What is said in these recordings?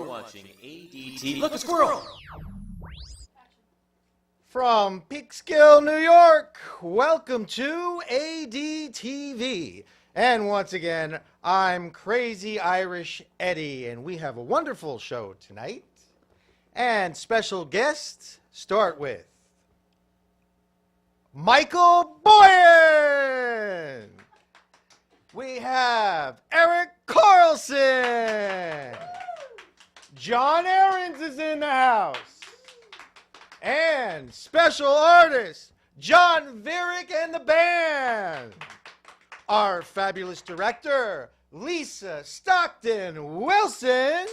ADTV. Look, a squirrel! From Peekskill, New York, welcome to ADTV. And once again, I'm Crazy Irish Eddie, and we have a wonderful show tonight. And special guests start with Michael Boyen. We have Eric Carlson. John Aarons is in the house. And special artist, John Varick and the band. Our fabulous director, Lisa Stockton Wilson.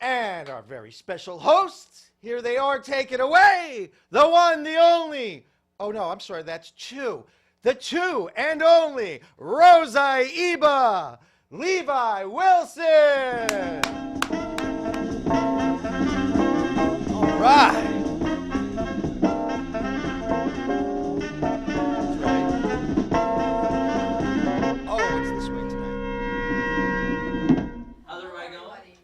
And our very special hosts, here they are, take it away. The one, the only, oh no, I'm sorry, that's two. The two and only, Rosie Iba, Levi Wilson. All right. That's right. Oh, it's this way tonight. How's everybody going?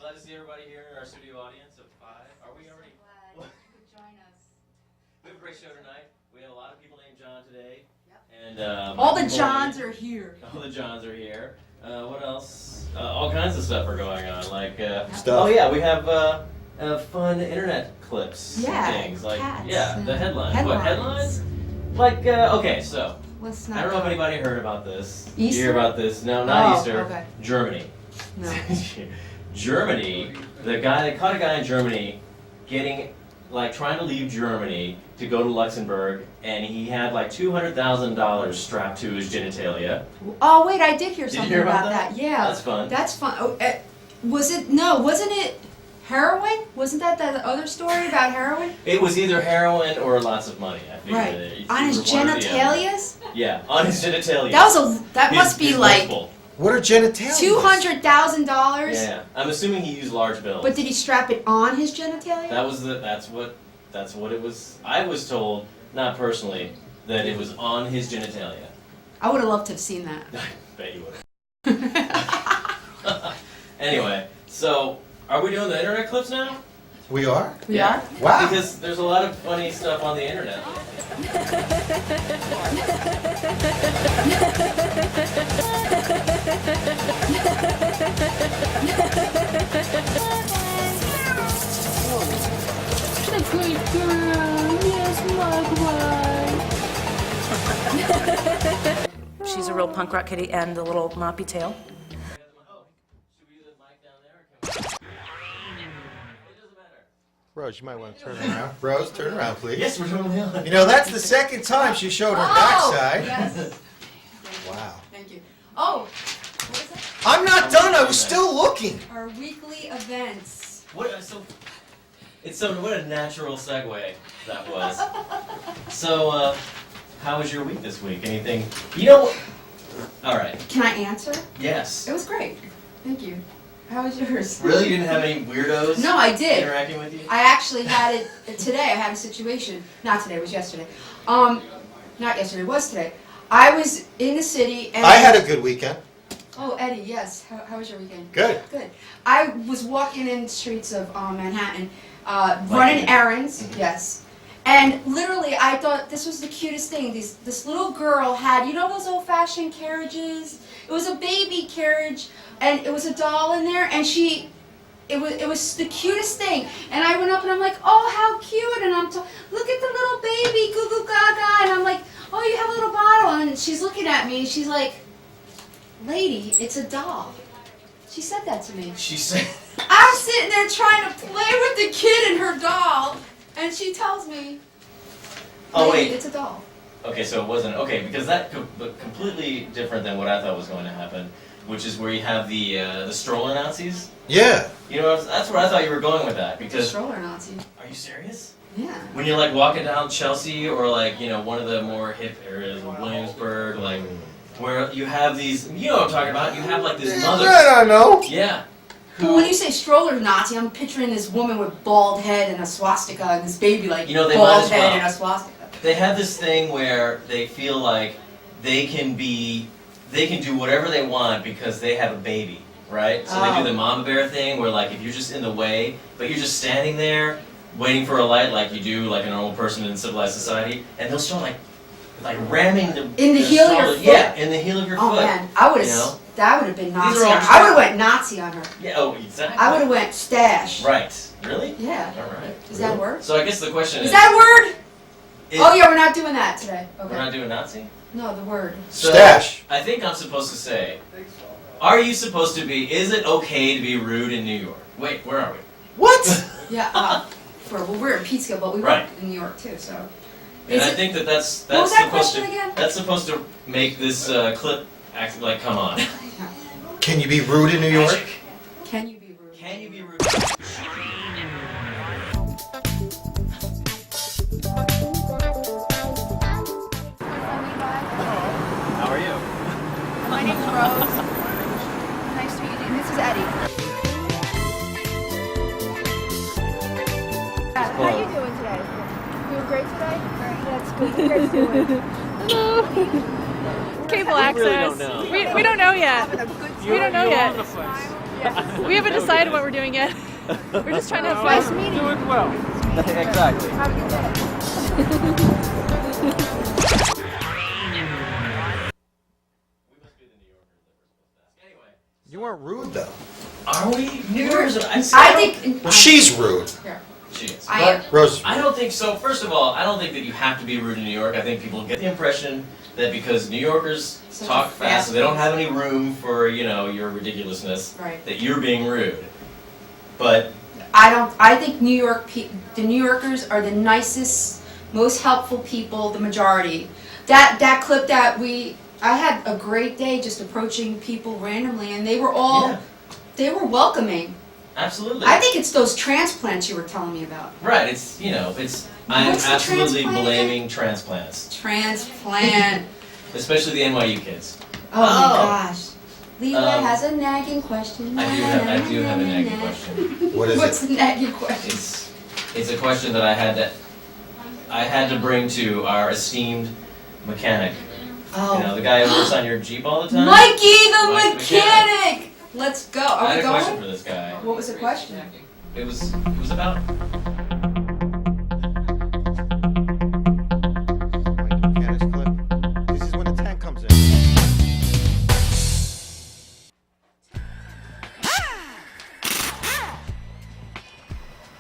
Glad to see everybody here in our studio audience of 5. Are we already? Glad you could join us. We have a great show tonight. We have a lot of people named John today. Yep. And All the Johns are here. All the Johns are here. What else? All kinds of stuff are going on. Like Stuff. Oh yeah, we have fun internet clips. Yeah, And things like cats the headlines. headlines. What headlines? Like okay, so Let's I not don't know if go. anybody heard about this. Easter? You hear about this? No, not Oh, Easter. okay. Germany. No. Germany. They caught a guy in Germany getting trying to leave Germany to go to Luxembourg, and he had like $200,000 strapped to his genitalia. Oh wait, I did hear Did you something hear about that. Yeah. That's fun. That's fun. Oh, wasn't it heroin? Wasn't that the other story about heroin? It was either heroin or lots of money. I figured Right. it. On his Either one or the other. genitalias? Yeah, on his genitalia. That must be His like nipple. What are genitalia? $200,000. Yeah, I'm assuming he used large bills. But did he strap it on his genitalia? That's what it was. I was told, not personally, that it was on his genitalia. I would have loved to have seen that. I bet you would have. Anyway, so are we doing the internet clips now? We are? We Yeah. are? Wow. Because there's a lot of funny stuff on the internet. The good girl, yes, Mugwai. She's a real punk rock kitty and the little moppy tail. Should we do the mic down there? Or can we... It doesn't matter. Rose, you might want to turn around. Rose, turn around, please. Yes, we're totally on. You know, that's the second time she showed her backside. Yes. Wow. Thank you. Oh, what is that? I'm not done. I was still looking. Our weekly events. What a natural segue that was. So, how was your week this week? Anything? You know. All right. Can I answer? Yes. It was great. Thank you. How was yours? Really, you didn't have any weirdos? No, I did. Interacting with you? I actually had it today. I had a situation. Not today. It was yesterday. Not yesterday. It was today. I was in the city and I had a good weekend. Oh, Eddie, yes. How was your weekend? Good. Good. I was walking in the streets of Manhattan, running errands. Yes. And literally, I thought this was the cutest thing. This little girl had, you know, those old-fashioned carriages. It was a baby carriage, and it was a doll in there, and it was the cutest thing. And I went up and I'm like, oh, how cute! And look at the little baby, goo goo gaga. And I'm like, oh, you have a little bottle. And she's looking at me, and she's like, lady, it's a doll. She said that to me. She said. I'm sitting there trying to play with the kid and her doll, and she tells me, Oh lady, wait. it's a doll. Okay, so it wasn't okay because that completely different than what I thought was going to happen, which is where you have the stroller Nazis. Yeah. You know, that's where I thought you were going with that because. Stroller Nazi. Are you serious? Yeah. When you're like walking down Chelsea or like one of the more hip areas of Williamsburg, like where you have these, you know what I'm talking about? You have like this mother. Right, I know. Yeah. Well, when you say stroller Nazi, I'm picturing this woman with bald head and a swastika, and this baby like They might bald as head well. and a swastika. They have this thing where they feel like they can do whatever they want because they have a baby, right? So they do the mama bear thing where like if you're just in the way, but you're just standing there waiting for a light like you do like a normal person in civilized society, and they'll start like ramming In the heel of your stroller- foot? Yeah, in the heel of your Oh foot. man, I would you have. know? That would have been Nazi. are all On her. I would have went Nazi on her. Yeah, oh, exactly. I would have went stash. Right. Really? Yeah. All right. Is that a word? So I guess the question is. Is that a word? is- Oh yeah, we're not doing that today. We're Okay. not doing Nazi? No, the word. So, Stash. I think I'm supposed to say, are you supposed to be, is it okay to be rude in New York? Wait, where are we? What? Yeah. We're in Peekskill, but we Right. work in New York too. So. And Is I it- think that's What was the that question. question again? That's supposed to make this clip act like, come on. Can you be rude in New York? Magic. Can you be rude? Can you be rude? How are you? My name's Rose. Nice to meet you. This is Eddie. How are you doing today? Doing great today? That's good. What are you guys doing? Cable access. We don't know yet. Having a good time. We don't know yet. Yes. We haven't decided what we're doing yet. We're just trying to have Nice fun. meeting you. Exactly. Have a good day. You weren't rude though. Are we? New Yorkers? I think. Well, she's rude. Here. She is. I am. Rose. I don't think so. First of all, I don't think that you have to be rude in New York. I think people get the impression that because New Yorkers Such talk a fast, and they don't fast have any room for, your ridiculousness, Right. that you're being rude. But I don't. I think the New Yorkers are the nicest, most helpful people. The majority. That clip that I had a great day just approaching people randomly, and they were all. yeah, They were welcoming. absolutely. I think it's those transplants you were telling me about. Right, I'm What's the absolutely transplant blaming transplants, Transplant. especially the NYU kids. Oh my gosh. Leela has a nagging question. I do have a nagging question. What is What's it? the nagging question? It's a question that I had to bring to our esteemed mechanic. Oh. The guy who works on your Jeep all the time. Mikey the Mike the mechanic! Let's go. I Are had we a question for going? this guy. What was the question? It was about Mechanics clip. This is when the tank comes in.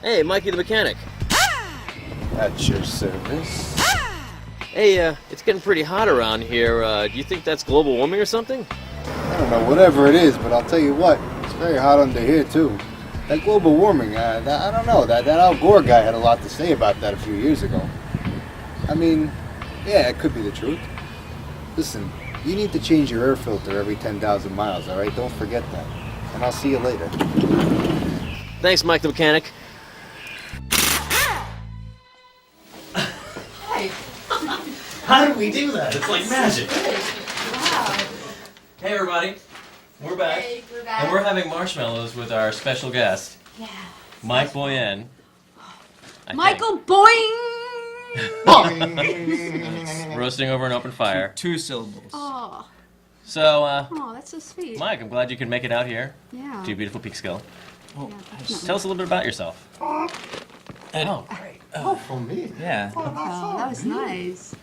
Hey, Mikey the mechanic. At your service. Hey, it's getting pretty hot around here. Do you think that's global warming or something? I don't know, whatever it is, but I'll tell you what, it's very hot under here too. That global warming, I don't know, that Al Gore guy had a lot to say about that a few years ago. I mean, yeah, it could be the truth. Listen, you need to change your air filter every 10,000 miles, all right? Don't forget that. And I'll see you later. Thanks, Mike the mechanic. Hi. how did we do that? It's like magic. Wow. Hey everybody, we're back, Hey, we're back. and we're having marshmallows with our special guest, Yeah. Mike Boyen. Michael Boing! Roasting over an open fire. Two syllables. Oh, So, that's so sweet. Mike, I'm glad you could make it out here Yeah. to beautiful Peekskill. Oh, Tell us a little bit about yourself. Oh, great. From me? Yeah. Oh, that was nice.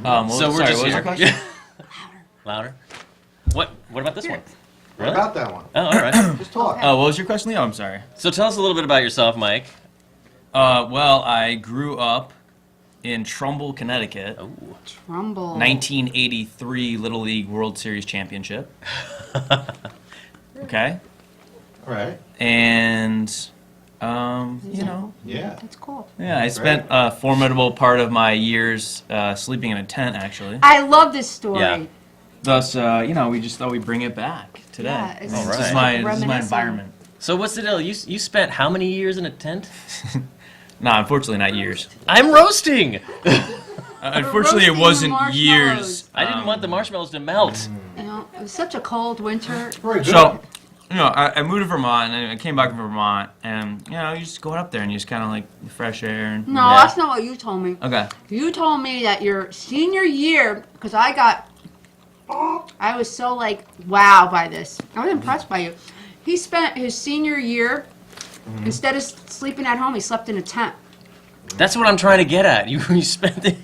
Well, so we're sorry, just what was here. your question? Louder. What about this one? Really? About that one. Oh, all right. Just talk. Oh, what was your question, Leo? I'm sorry. So tell us a little bit about yourself, Mike. Well, I grew up in Trumbull, Connecticut. Oh. Trumbull. 1983 Little League World Series Championship. Okay. All right. And You know. Yeah. That's cool. Yeah, I spent a formidable part of my years sleeping in a tent, actually. I love this story. Yeah. Thus, you know, we just thought we'd bring it back today. Yeah, it's All This is right. my Reminiscent. environment. So what's the deal? You spent how many years in a tent? Nah, unfortunately, not years. I'm roasting. Unfortunately, it roasting wasn't marshmallows. years. I didn't want the marshmallows to melt. You know, it was such a cold winter. Very good. So, you know, I moved to Vermont, and I came back from Vermont, and, you know, you just go up there, and you just kind of, like, the fresh air. And, No, Yeah. that's not what you told me. Okay. You told me that your senior year, because I was so like, wow by this. I was impressed by you. He spent his senior year, instead of sleeping at home, he slept in a tent. That's what I'm trying to get at. You spent it.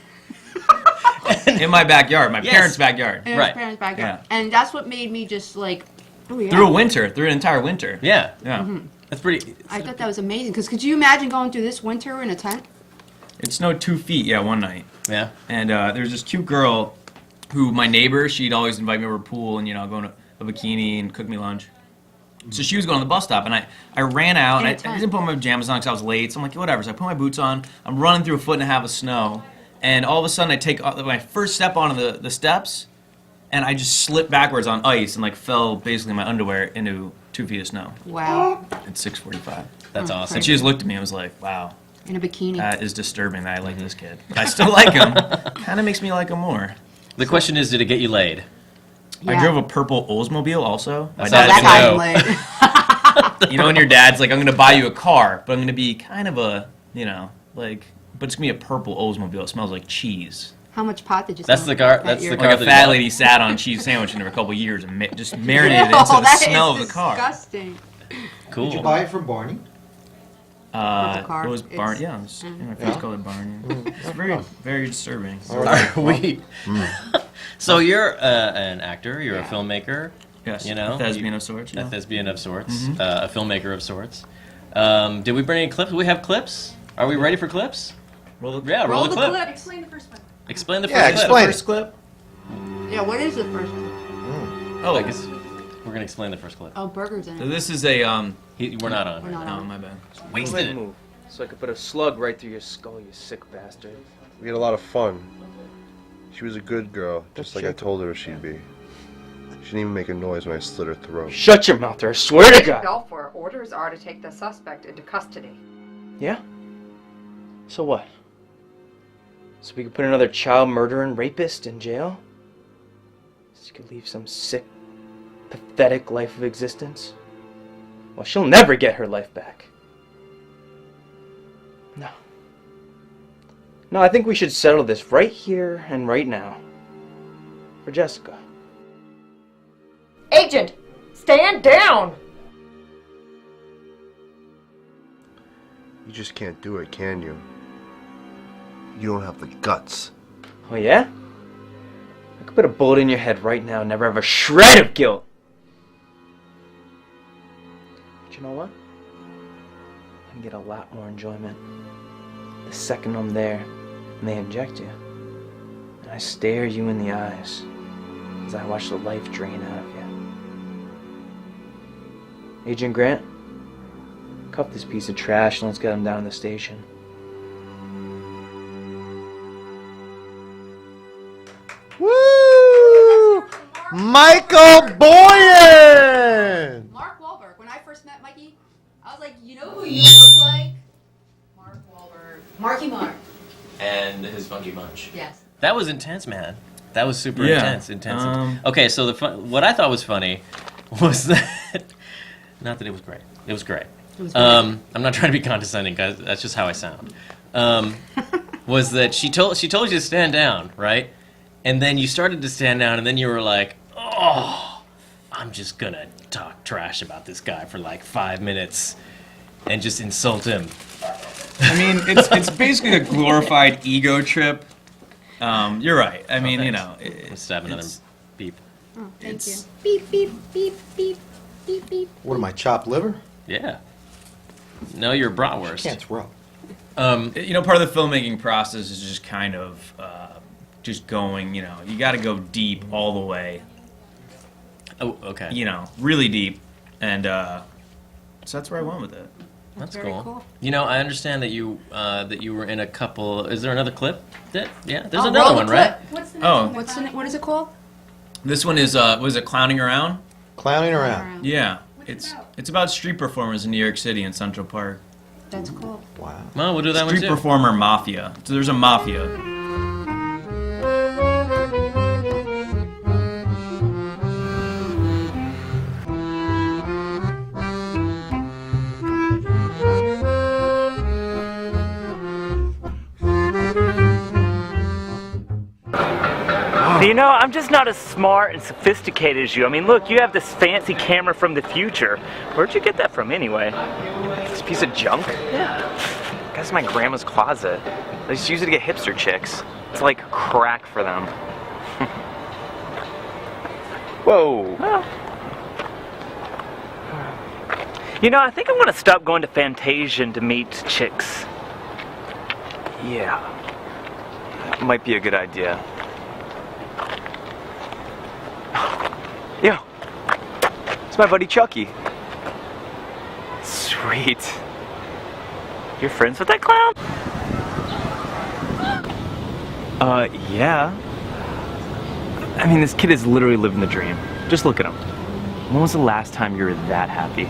In my backyard, my Yes. parents' backyard. In Right. his parents' backyard. Yeah. And that's what made me just like, oh yeah. Through an entire winter. Yeah, Yeah. that's pretty. I thought that was amazing. Because could you imagine going through this winter in a tent? It snowed 2 feet, yeah, one night. Yeah. And there was this cute girl who, my neighbor, she'd always invite me over to the pool and, you know, go in a bikini and cook me lunch. So she was going to the bus stop, and I ran out, In and a I tent. didn't put my pajamas on because I was late, so I'm like, whatever. So I put my boots on, I'm running through a foot and a half of snow, and all of a sudden I take my first step onto the steps, and I just slipped backwards on ice and, like, fell basically in my underwear into 2 feet of snow Wow. at 6:45. That's awesome. And she just looked at me and was like, wow, In a bikini. that is disturbing that I like this kid. But I still like him. Kind of makes me like him more. The question is, did it get you laid? I drove a purple Oldsmobile also. My That dad, sounds that like guy's no. late. you know, when your dad's like, I'm going to buy you a car, but I'm going to be kind of a, you know, like, but it's going to be a purple Oldsmobile. It smells like cheese. How much pot did you That's smoke the car- that that's year? the car- Like a that fat you lady sat on cheese sandwich in for a couple years and just marinated Ew, into the that smell is of the car. disgusting. Cool. Did you buy it from Barney? Purple car. It was Barn. It's- Yeah, it was, my friends called it Barn. Yeah. It's very, very disturbing. Are we? So you're an actor. You're a Yeah. filmmaker. Yes, You know, a thespian of sorts. A Yeah. thespian of sorts. A filmmaker of sorts. Did we bring any clips? Do we have clips? Are we ready for clips? Roll the, Yeah, roll, Roll the the clip. clip. Explain the first one. Explain the Yeah, first explain. clip. first clip. Yeah, what is the first one? Oh, I guess we're gonna explain the first clip. Oh, burgers in So it. this is a We're not on. We're not no, on. my bad. Wasted it. Move, so I could put a slug right through your skull, you sick bastard. We had a lot of fun. She was a good girl, just like I told her she'd be. She didn't even make a noise when I slit her throat. Shut your mouth, or I swear to God! Belfour, orders are to take the suspect into custody. Yeah? So what? So we could put another child murderer and rapist in jail? So you could leave some sick, pathetic life of existence? Well, she'll never get her life back. No. No, I think we should settle this right here and right now. For Jessica. Agent, stand down! You just can't do it, can you? You don't have the guts. Oh yeah? I could put a bullet in your head right now and never have a shred of guilt. But you know what? I can get a lot more enjoyment the second I'm there and they inject you. And I stare you in the eyes as I watch the life drain out of you. Agent Grant, cuff this piece of trash and let's get him down to the station. Woo! Michael Boyen! Mark Wahlberg. When I first met Mikey, I was like, you know who you look like? Mark Wahlberg. Marky Mark. And his funky bunch. Yes. That was intense, man. That was super Yeah. intense. Okay, so what I thought was funny was that, not that it was great. It was great. It was great. I'm not trying to be condescending, guys. That's just how I sound. Was that she told you to stand down, right? And then you started to stand down, and then you were like, "Oh, I'm just gonna talk trash about this guy for like 5 minutes, and just insult him." I mean, it's basically a glorified ego trip. You're right. I mean, you know, Let's have another beep. Oh, thank you. it's Beep, beep, beep, beep, beep, beep. What am I, chopped liver? Yeah. No, you're bratwurst. Can't throw. you know, part of the filmmaking process is just kind of just going. You know, you got to go deep all the way. Oh, okay. You know, really deep, and so that's where I went with it. That's very cool. cool. You know, I understand that you were in a couple. Is there another clip? Yeah, there's Oh, another roll one, the right? clip. What's the Oh. What is it called? This one is was it Clowning Around? Clowning around. Yeah. It's about street performers in New York City in Central Park. That's cool. Wow. Well, we'll do that one Street too. performer mafia. So there's a mafia. You know, I'm just not as smart and sophisticated as you. I mean, look, you have this fancy camera from the future. Where'd you get that from anyway? This piece of junk? Yeah. That's in my grandma's closet. I just use it to get hipster chicks. It's like crack for them. Whoa. Well, you know, I think I'm gonna stop going to Fantasian to meet chicks. Yeah. That might be a good idea. Yo, it's my buddy Chucky. Sweet. You're friends with that clown? Yeah. I mean, this kid is literally living the dream. Just look at him. When was the last time you were that happy?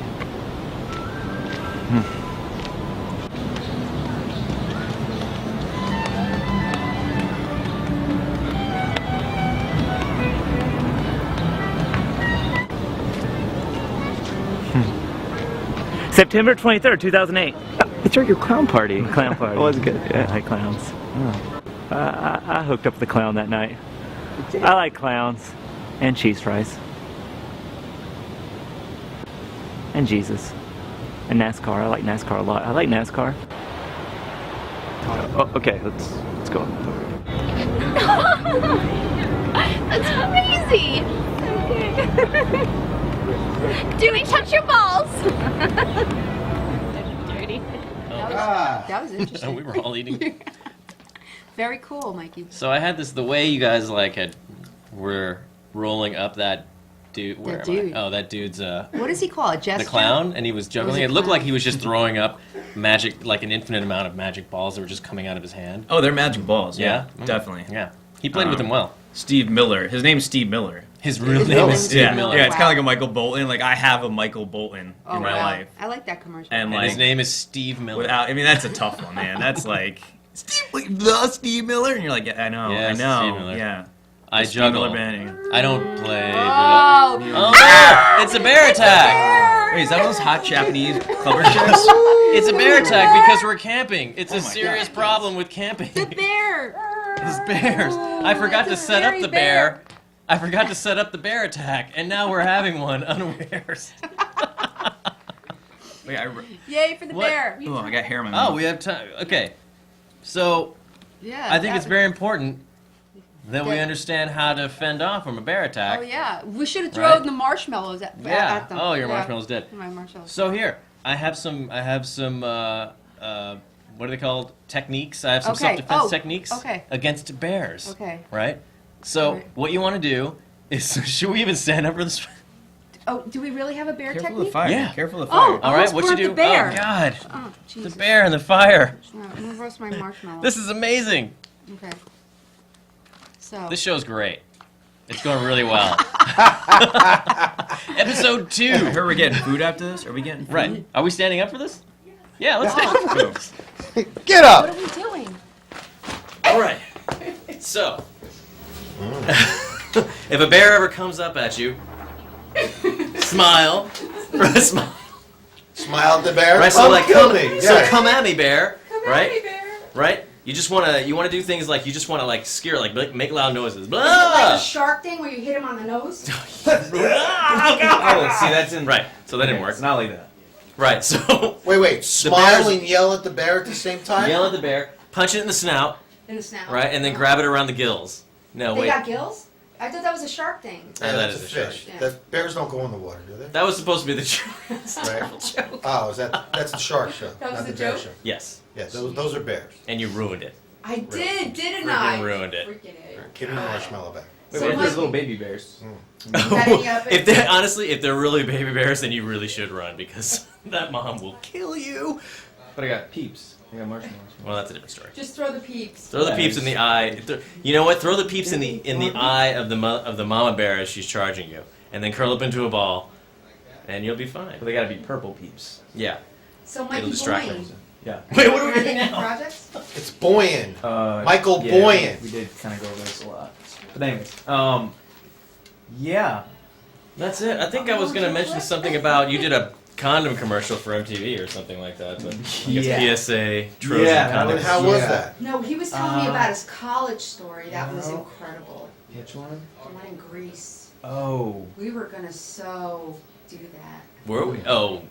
September 23rd, 2008. It's your clown party. Clown party. Oh, was it good? I Yeah. like clowns. Oh. I hooked up with the clown that night. I like clowns. And cheese fries. And Jesus. And NASCAR. I like NASCAR a lot. I like NASCAR. Oh, okay, let's go. That's crazy. Doing touch your balls. Dirty. That was interesting. We were all eating. Very cool, Mikey. So I had this. The way you guys were rolling up that dude. Where That am I? dude. Oh, that dude's What does he call it? Jester? the clown, and he was juggling. a It looked like clown? he was just throwing up magic, like an infinite amount of magic balls that were just coming out of his hand. Oh, they're magic balls. Yeah? Definitely. Yeah, he played with them well. Steve Miller. His name's Steve Miller. His real name is Steve Yeah, Miller. yeah, it's Wow. kind of like a Michael Bolton. Like I have a Michael Bolton Oh, in my wow. life, I like that commercial. and And like his name is Steve Miller. without, I mean, that's a tough one, man. That's like the Steve Miller, and you're like, yeah, I know, Yeah, I Steve know, Miller. yeah. I Steve Miller juggle. Banning. I don't play. Oh, Oh, bear! It's a bear attack! Wait, is that one of those hot Japanese clubber chicks? It's a bear attack because we're camping. It's Oh a my serious God. problem with camping. the bear. It's bears. I forgot to It's a set up very the bear. I forgot to set up the bear attack, and now we're having one unawares. Wait, Yay for the What? bear. oh, I got hair in my mouth. Oh, we have time. Okay. So, Yeah. I think it's that- very important that we That- understand how to fend off from a bear attack. Oh yeah, we should have Right? thrown the marshmallows at Yeah. them. Oh, your Yeah. marshmallow's dead. My marshmallows. So here, I have some. What are they called? Techniques. I have some Okay. self-defense Oh, techniques okay. against bears. Okay. Right. So Right. what you want to do is, should we even stand up for this? Oh, do we really have a bear Careful of technique? the fire. Yeah. Careful of the Oh, fire. All right. almost What you burned do? the bear. Oh God. Oh, The Jesus. bear and the fire. No, I'm gonna roast my marshmallow. This is amazing. Okay. So. This show's great. It's going really well. Episode 2. I heard we're getting food after this. Are we getting food? Right. Are we standing up for this? Yeah, let's do it. Get What up! are we doing? All right. So, if a bear ever comes up at you, smile. Smile. Smile at the bear. Right. So like, kill come, me. so Yeah. come at me, bear. Right. Hey, bear. Right. You just wanna do things like you just wanna like scare, like make loud noises. Is it Blah! like a shark thing where you hit him on the nose? Oh, see, that's in right. So that didn't work. It's not like that. Right. So Wait. Smile bears- and yell at the bear at the same time? yell at the bear, punch it in the snout, In the snout. right, and then grab it around the gills. No, They wait. got gills? I thought that was a shark thing. Yeah, that that's is a a shark. fish. Yeah. That bears don't go in the water, do they? That was supposed to be the joke. Right. Oh, that's the shark show, That was not the the bear joke? show. Yes. Yes, those are bears. And you ruined it. I didn't Freaking I? ruined it. Freaking idiot. Give me the marshmallow back. Wait, what if there's little baby bears? If they're honestly, if they're really baby bears, then you really should run because that mom will kill you. But I got peeps. I got marshmallows. Well, that's a different story. Just throw the peeps. Throw the peeps in the eye. You know what? Throw the peeps in the eye of the mama bear as she's charging you, and then curl up into a ball, and you'll be fine. But they gotta be purple peeps. Yeah. So It'll Mikey distract Boyen. them. Yeah. Wait, what are we Can I doing get now? projects? It's Boyen. Michael yeah, Boyen. We did kind of go over this a lot. But anyways, yeah. That's it. I think I was gonna mention something about you did a condom commercial for MTV or something like that. But Yeah. PSA Trojan Yeah, condom. And how was that? No, he was telling me about his college story. That was incredible. Which one? The one in Greece. Oh. We were gonna do that. Were we? Oh,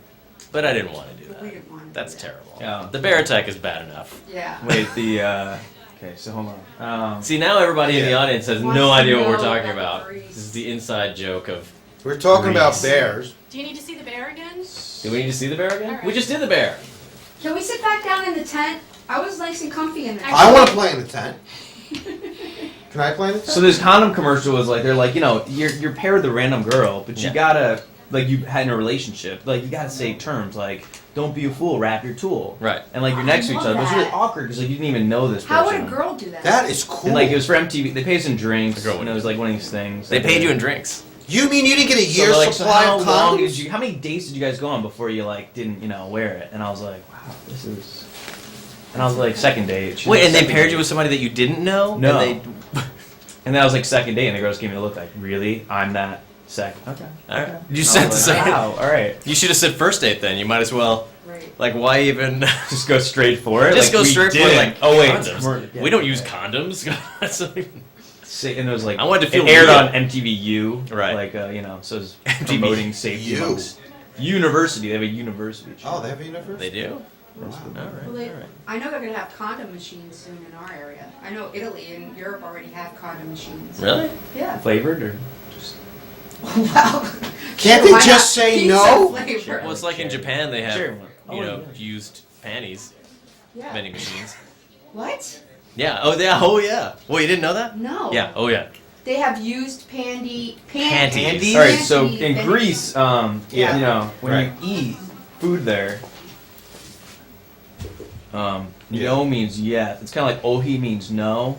but I didn't want to do We that. didn't want to. That's do that. terrible. Yeah. The bear attack is bad enough. Yeah. Wait, okay, so hold on. See, now everybody in the audience has Wants no to idea what we're know talking about about. Greece. This is the inside joke of. We're talking about Greece. bears. Do you need to see the bear again? Do we need to see the bear again? Alright. We just did the bear. Can we sit back down in the tent? I was nice and comfy in there. I want to play in the tent. Can I play in the tent? So this condom commercial was like, they're like, you know, you're paired with a random girl, but you Yeah. gotta, like, you had in a relationship, like, you gotta say terms like, don't be a fool, wrap your tool. Right. And like, you're next to each love other. But it's really that. awkward because like, you didn't even know this person. How would a girl do that? That is cool. And like, it was for MTV. They paid us in drinks, The girl and it was like one of these things. They that paid you in drinks. You mean you didn't get a So year's they're like, so supply how of long condoms? did you? How many dates did you guys go on before you like didn't wear it? And I was like, wow, this is. And I was like, second date. She was Wait, like, and they second paired date. you with somebody that you didn't know? No. And And that was like second date, and the girls gave me the look like, really? I'm that second. Okay. Alright. Okay. You And said I the was like, second. wow, all right. You should have said first date then. You might as well. Right. Like, why even. Just go straight for it. Just like, go we straight for it. did. Like, oh wait, condoms. yeah, We don't okay. use condoms. That's not even. And it was like I wanted to feel it aired real. on MTVU, Right. like you know, so it's promoting safety U. amongst university. They have a university. Oh, they have a university? They do? Well, Alright. they, I know they're gonna have condom machines soon in our area. I know Italy and Europe already have condom machines. Really? Yeah. Flavored or just Wow. Can't they just say no? Flavor. Well, it's like in Japan they have, Sure. you know, used panties Yeah. vending machines. What? Yeah. Oh, yeah. Oh, yeah. Well, you didn't know that? No. Yeah. Oh, yeah. They have used panties. Panties. all right. So Panty in vending- Greece, Yeah. you know, when Right. you eat food there, no means yes. It's kind of like ohi means no,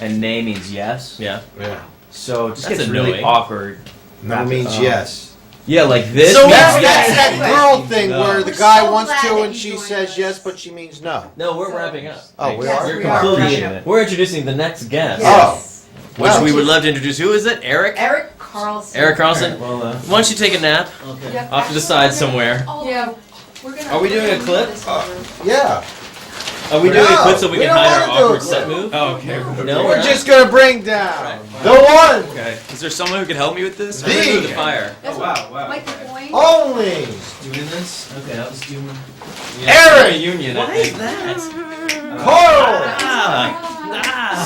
and ne means yes. Yeah. Yeah. So it just That's gets really annoying. awkward. No means yes. Yeah, like this. So means That's yes. that girl thing No. where the We're guy so wants glad to that and you she joined says us. yes, but she means no. No, we're wrapping up. Oh, we Yes, are? we You're are. completely. Wrapping up. We're introducing the next guest, Yes. which Wow. we would love to introduce. Who is it? Eric? Eric Carlson. Eric Carlson. Well, Why don't you take a nap Yeah, off to the actually, side we're gonna- somewhere? Yeah. We're gonna. Are we doing a clip? Yeah. Are we doing a No, clip so we we can don't hide our wanna do a awkward clip. set move? Oh, okay. No, We're not? just gonna bring down the one, Okay. Is there someone who could help me with this? I'm The- gonna do the fire. Oh, wow. Mikey Boyen. only Doing this? Okay, I'll just do one. Eric Reunion. Why is that? Carl. Ah.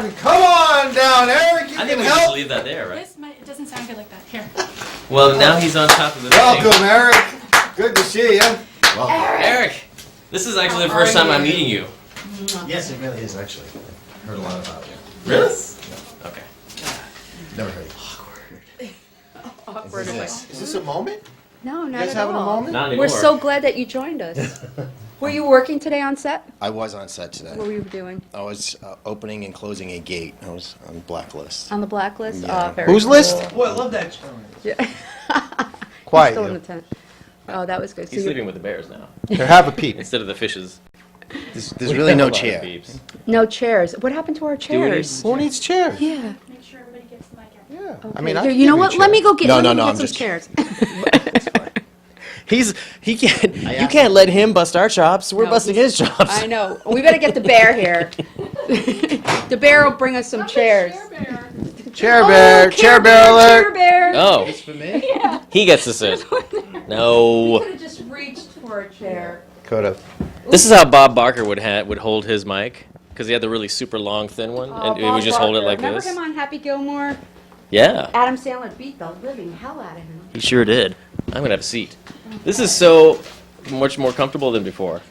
Son, come on down, Eric. You I think can we just help. leave that there, right? It doesn't sound good like that. Here. Well, now he's on top of the thing. Welcome, Eric. Good to see you. Welcome. Eric, this is actually the first time I'm meeting you. Yes, it really is actually. Heard a lot about you. Really? Okay. Never heard you. Awkward. Is this a moment? No, You not guys at having a all. moment? Not anymore. We're so glad that you joined us. Were you working today on set? I was on set today. What were you doing? I was opening and closing a gate. I was on blacklist. On the blacklist? Yeah. Very Whose cool. list? Boy, I love that show. Yeah. Quiet, Still in you. the tent. Oh, that was good. So He's you- sleeping with the bears now Here, have a peep. instead of the fishes. There's really no A lot of chair. beeps. no chairs. What happened to our we chairs? Who needs chairs? Yeah. Make sure everybody gets the mic out. Yeah. Okay. I mean, I Here, can you know give what? a Let chair. me go get. No, let no, me no, get I'm some just chairs. He can't. You can't let him bust our chops. We're No, busting his chops. I know. We better get the bear here. The bear will bring us some chairs. Chair bear, chair bear Chair alert. bear. Oh, For me? Yeah. he gets to sit. We No. could have just reached for a chair. Could have. This is how Bob Barker would hold his mic because he had the really super long thin one, Oh, and he Bob would just hold it Barker. like Remember this. him on Happy Gilmore? Yeah, Adam Sandler beat the living hell out of him. he sure did. I'm gonna have a seat. This is so much more comfortable than before.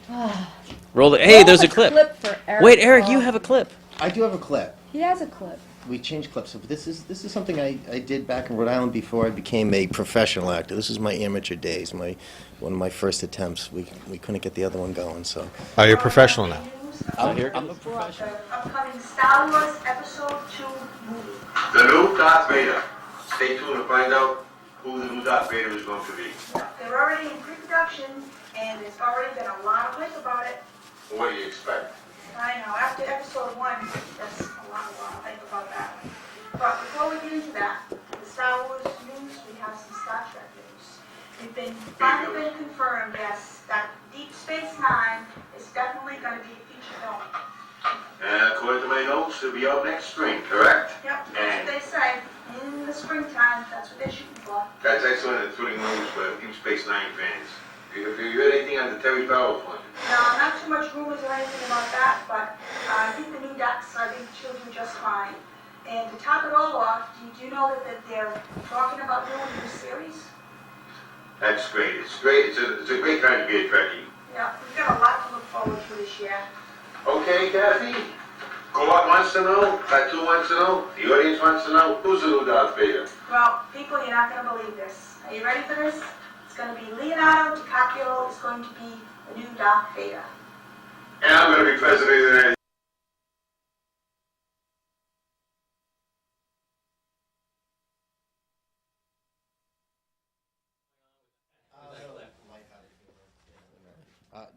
Roll it. Hey, Roll there's the a clip. for Eric Wait, Eric, you Carlson. have a clip. I do have a clip. He has a clip. we changed clips. But this is something I did back in Rhode Island before I became a professional actor. This is my amateur days, one of my first attempts. We couldn't get the other one going, so. Oh, you're professional now. I'm a professional. Upcoming Star Wars Episode 2 movie. The new Darth Vader. Stay tuned to find out who the new Darth Vader is going to be. They're already in pre-production, and there's already been a lot of hype about it. What do you expect? I know, after Episode 1, that's a lot of hype about that. But before we get into that, the Star Wars news, we have some Star Trek news. It's finally been confirmed, yes, that Deep Space Nine is definitely going to be a feature film. And according to my notes, it'll be out next spring, correct? Yep, that's what they say. In the springtime, that's what they're shooting for. That's excellent, including news for Deep Space Nine fans. Have you heard anything on the Terry Farrell front? No, not too much rumors or anything about that, but I think the new ducks, I think she'll do just fine. And to top it all off, do you know that they're talking about doing a new series? That's great. It's great. It's a great time to be a Trekkie. Yeah, we've got a lot to look forward to this year. Okay, Kathy. Co-op wants to know. Tattoo wants to know. The audience wants to know. Who's the new Darth Vader? Well, people, you're not going to believe this. Are you ready for this? It's going to be Leonardo DiCaprio is going to be the new Darth Vader. And I'm going to be president of the United States.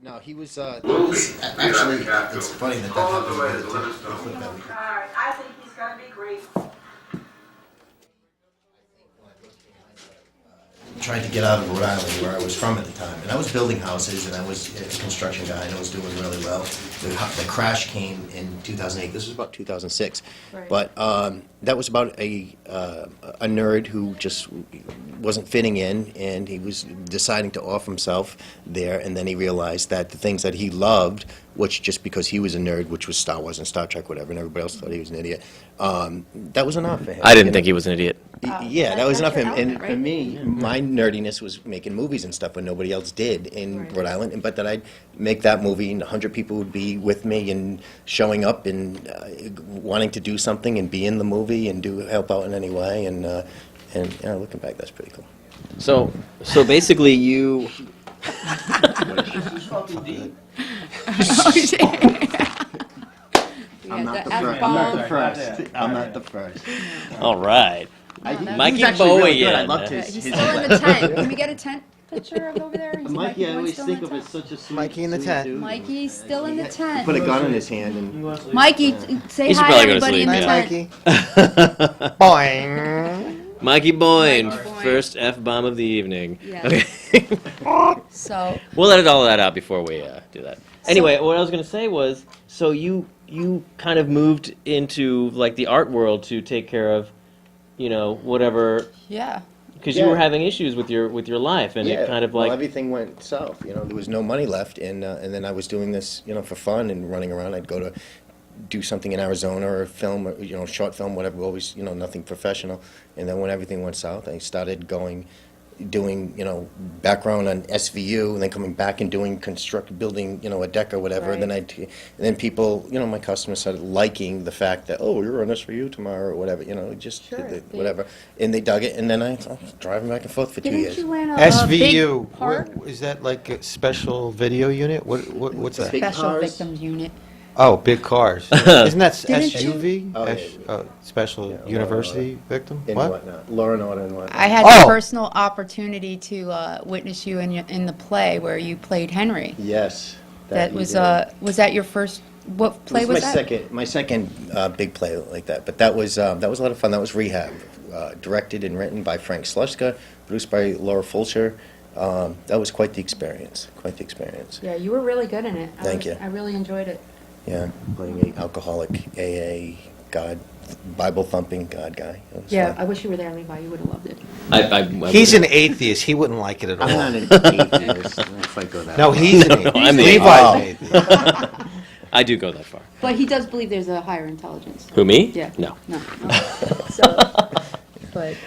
No, he was, actually, it's funny that happened. Alright, I think he's going to be great. Trying to get out of Rhode Island, where I was from at the time. And I was building houses, and I was a construction guy, and I was doing really well. The crash came in 2008. This was about 2006. Right. But that was about a nerd who just wasn't fitting in, and he was deciding to off himself there, and then he realized that the things that he loved, which just because he was a nerd, which was Star Wars and Star Trek, whatever, and everybody else thought he was an idiot, that was enough for him. I didn't think he was an idiot. Yeah, that was enough for him. And right? for me, my nerdiness was making movies and stuff when nobody else did in Rhode Island. But that I'd make that movie and 100 people would be with me and showing up and wanting to do something and be in the movie and help out in any way. And looking back, that's pretty cool. So basically you. I'm not the first. I'm not the first. All right. Mikey Boyen. I Boyen. loved He's still in the tent. Can we get a tent picture of over there? Is Mikey, I Boyen always still think in of the as tent? such a sweet, Mikey in the sweet tent. dude. Mikey's still in the tent. Put a gun in his hand and. Mikey, say He should hi to probably go to everybody in sleep, the yeah. tent. Boing. Mikey Boyen, Mikey Boyen. first F-bomb of the evening. Yeah. Okay. So, We'll edit all that out before we do that. Anyway, what I was going to say was, so you kind of moved into like the art world to take care of, whatever, yeah. because you were having issues with your life, and it kind of like well, everything went south. There was no money left, and then I was doing this, for fun and running around. I'd go to do something in Arizona or film, or, short film, whatever. Always, nothing professional. And then when everything went south, I started doing background on SVU, and then coming back and doing building a deck or whatever. Right. And then people, my customers started liking the fact that, oh, you're on SVU tomorrow or whatever, just Sure. whatever. And they dug it, and then I was driving back and forth for 2 Didn't years. you land a SVU. big part? Is that like a special video unit? What's that? Big Special cars. Victims Unit. Oh, big cars. Isn't that Didn't you- SUV? Oh, yeah. Special Yeah, University victim? And What? whatnot. Law and Order and whatnot. I had Oh! the personal opportunity to witness you in the play where you played Henry. Yes. That you was did. was that your first? What play was that? My second big play like that. But that was a lot of fun. That was Rehab, directed and written by Frank Slushka, produced by Laura Fulcher. That was quite the experience. Quite the experience. Yeah, you were really good in it. Thank you. I really enjoyed it. Yeah, playing an alcoholic AA God, Bible thumping God guy. It was Yeah, fun. I wish you were there, Levi. You would have loved it. I He's an atheist. He wouldn't like it at all. I'm not an atheist. If I go that No, far. he's an No, atheist. I'm the Levi's atheist. an atheist. I do go that far. But he does believe there's a higher intelligence. Who, me? Yeah. No. No. So, but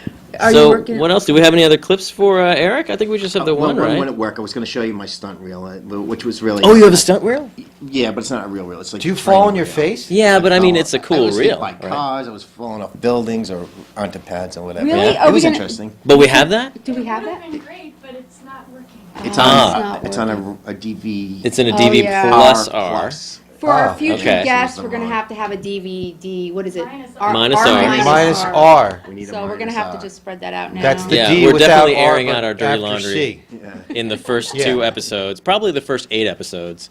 Are you So working? what else? Do we have any other clips for Eric? I think we just have the one, right? One at work. I was going to show you my stunt reel, which was really. Oh, you have a stunt reel? Yeah, but it's not a real reel. It's like. Do you a fall training on your reel. face? Yeah, but I mean, Oh, it's a I cool was reel, hit by right? cars. I was falling off buildings or onto pads or whatever. Really? Yeah, Are it we was gonna- interesting. But we have that? Do we have It would that? have been great, but it's not working. It's Ah. on. It's on a DV. It's in a Oh, DV yeah. plus R. Plus. For our Oh, future okay. guests, So we're it's gonna the have to have a DVD. What is it? Minus Minus R. Minus R. We need a So we're gonna minus have to R. just spread that out now. That's the Yeah, D we're without definitely R, airing but out our dirty after laundry C. Yeah. in the first Yeah. 2 episodes, probably the first 8 episodes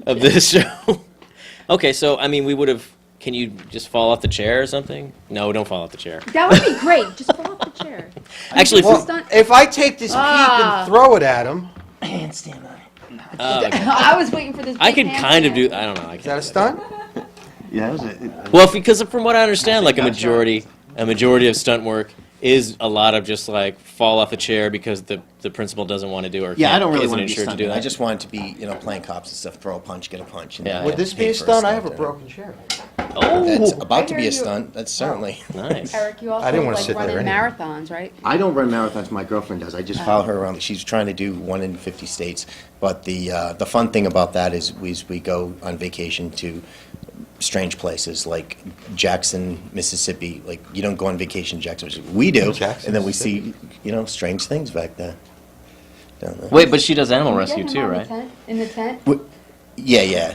of this show. Okay, so I mean, we would have. Can you just fall off the chair or something? No, don't fall off the chair. That would be great. Just pull up the chair. Actually, Well, for, stunt- If I take this peep Ah. and throw it at him, Handstand on it. I was waiting for this. I big could kind of handstand. do. I don't know. I is that a can't. stunt? Yeah, it was a. Well, because from what I understand, like a majority of stunt work is a lot of just like fall off the chair because the principal doesn't want to do or Yeah, I can't- don't really isn't want to be a insured to do stuntman. that. I just wanted to be, playing cops and stuff, throw a punch, get a punch. And Yeah. then Would get this be paid a for stunt? I have a broken chair. That's Oh, about to I be hear a you. stunt. That's certainly. nice. Eric, you also I didn't wanna like sit there running anyway. marathons, right? I don't run marathons. My girlfriend does. I just follow her around. She's trying to do 1 in 50 states. But the fun thing about that is we go on vacation to strange places like Jackson, Mississippi. Like you don't go on vacation to Jackson, we do. Jackson, And then we see strange things back there. Down there. Wait, but she does animal Can we rescue get him too, on the right? tent? In the tent? Yeah, yeah.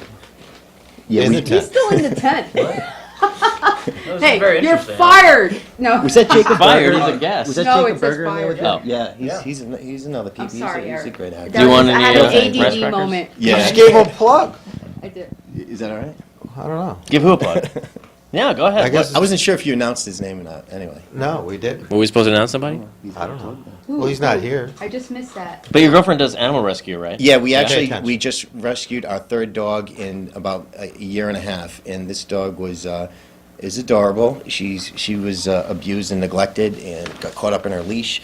Yeah, In we, the He's tent. still in the tent. Hey, Hey, you're fired. No. Was that Jacob Fired Berger? as a guest. Was that No, Jacob it says Berger in there with fired. you? Oh. Yeah, he's another peep. I'm sorry, he's a Eric. great actor. Do you want I any, had an rice ADD crackers? moment. You Yeah. just gave him a plug. I did. Is that all right? I don't know. Give who a plug? Yeah, go ahead. I guess I wasn't sure if you announced his name or not. Anyway. No, we didn't. Were we supposed to announce somebody? I don't know. Well, he's not here. I just missed that. But your girlfriend does animal rescue, right? Yeah, we Pay actually attention. we just rescued our 3rd dog in about a year and a half, and this dog is adorable. She was abused and neglected, and got caught up in her leash,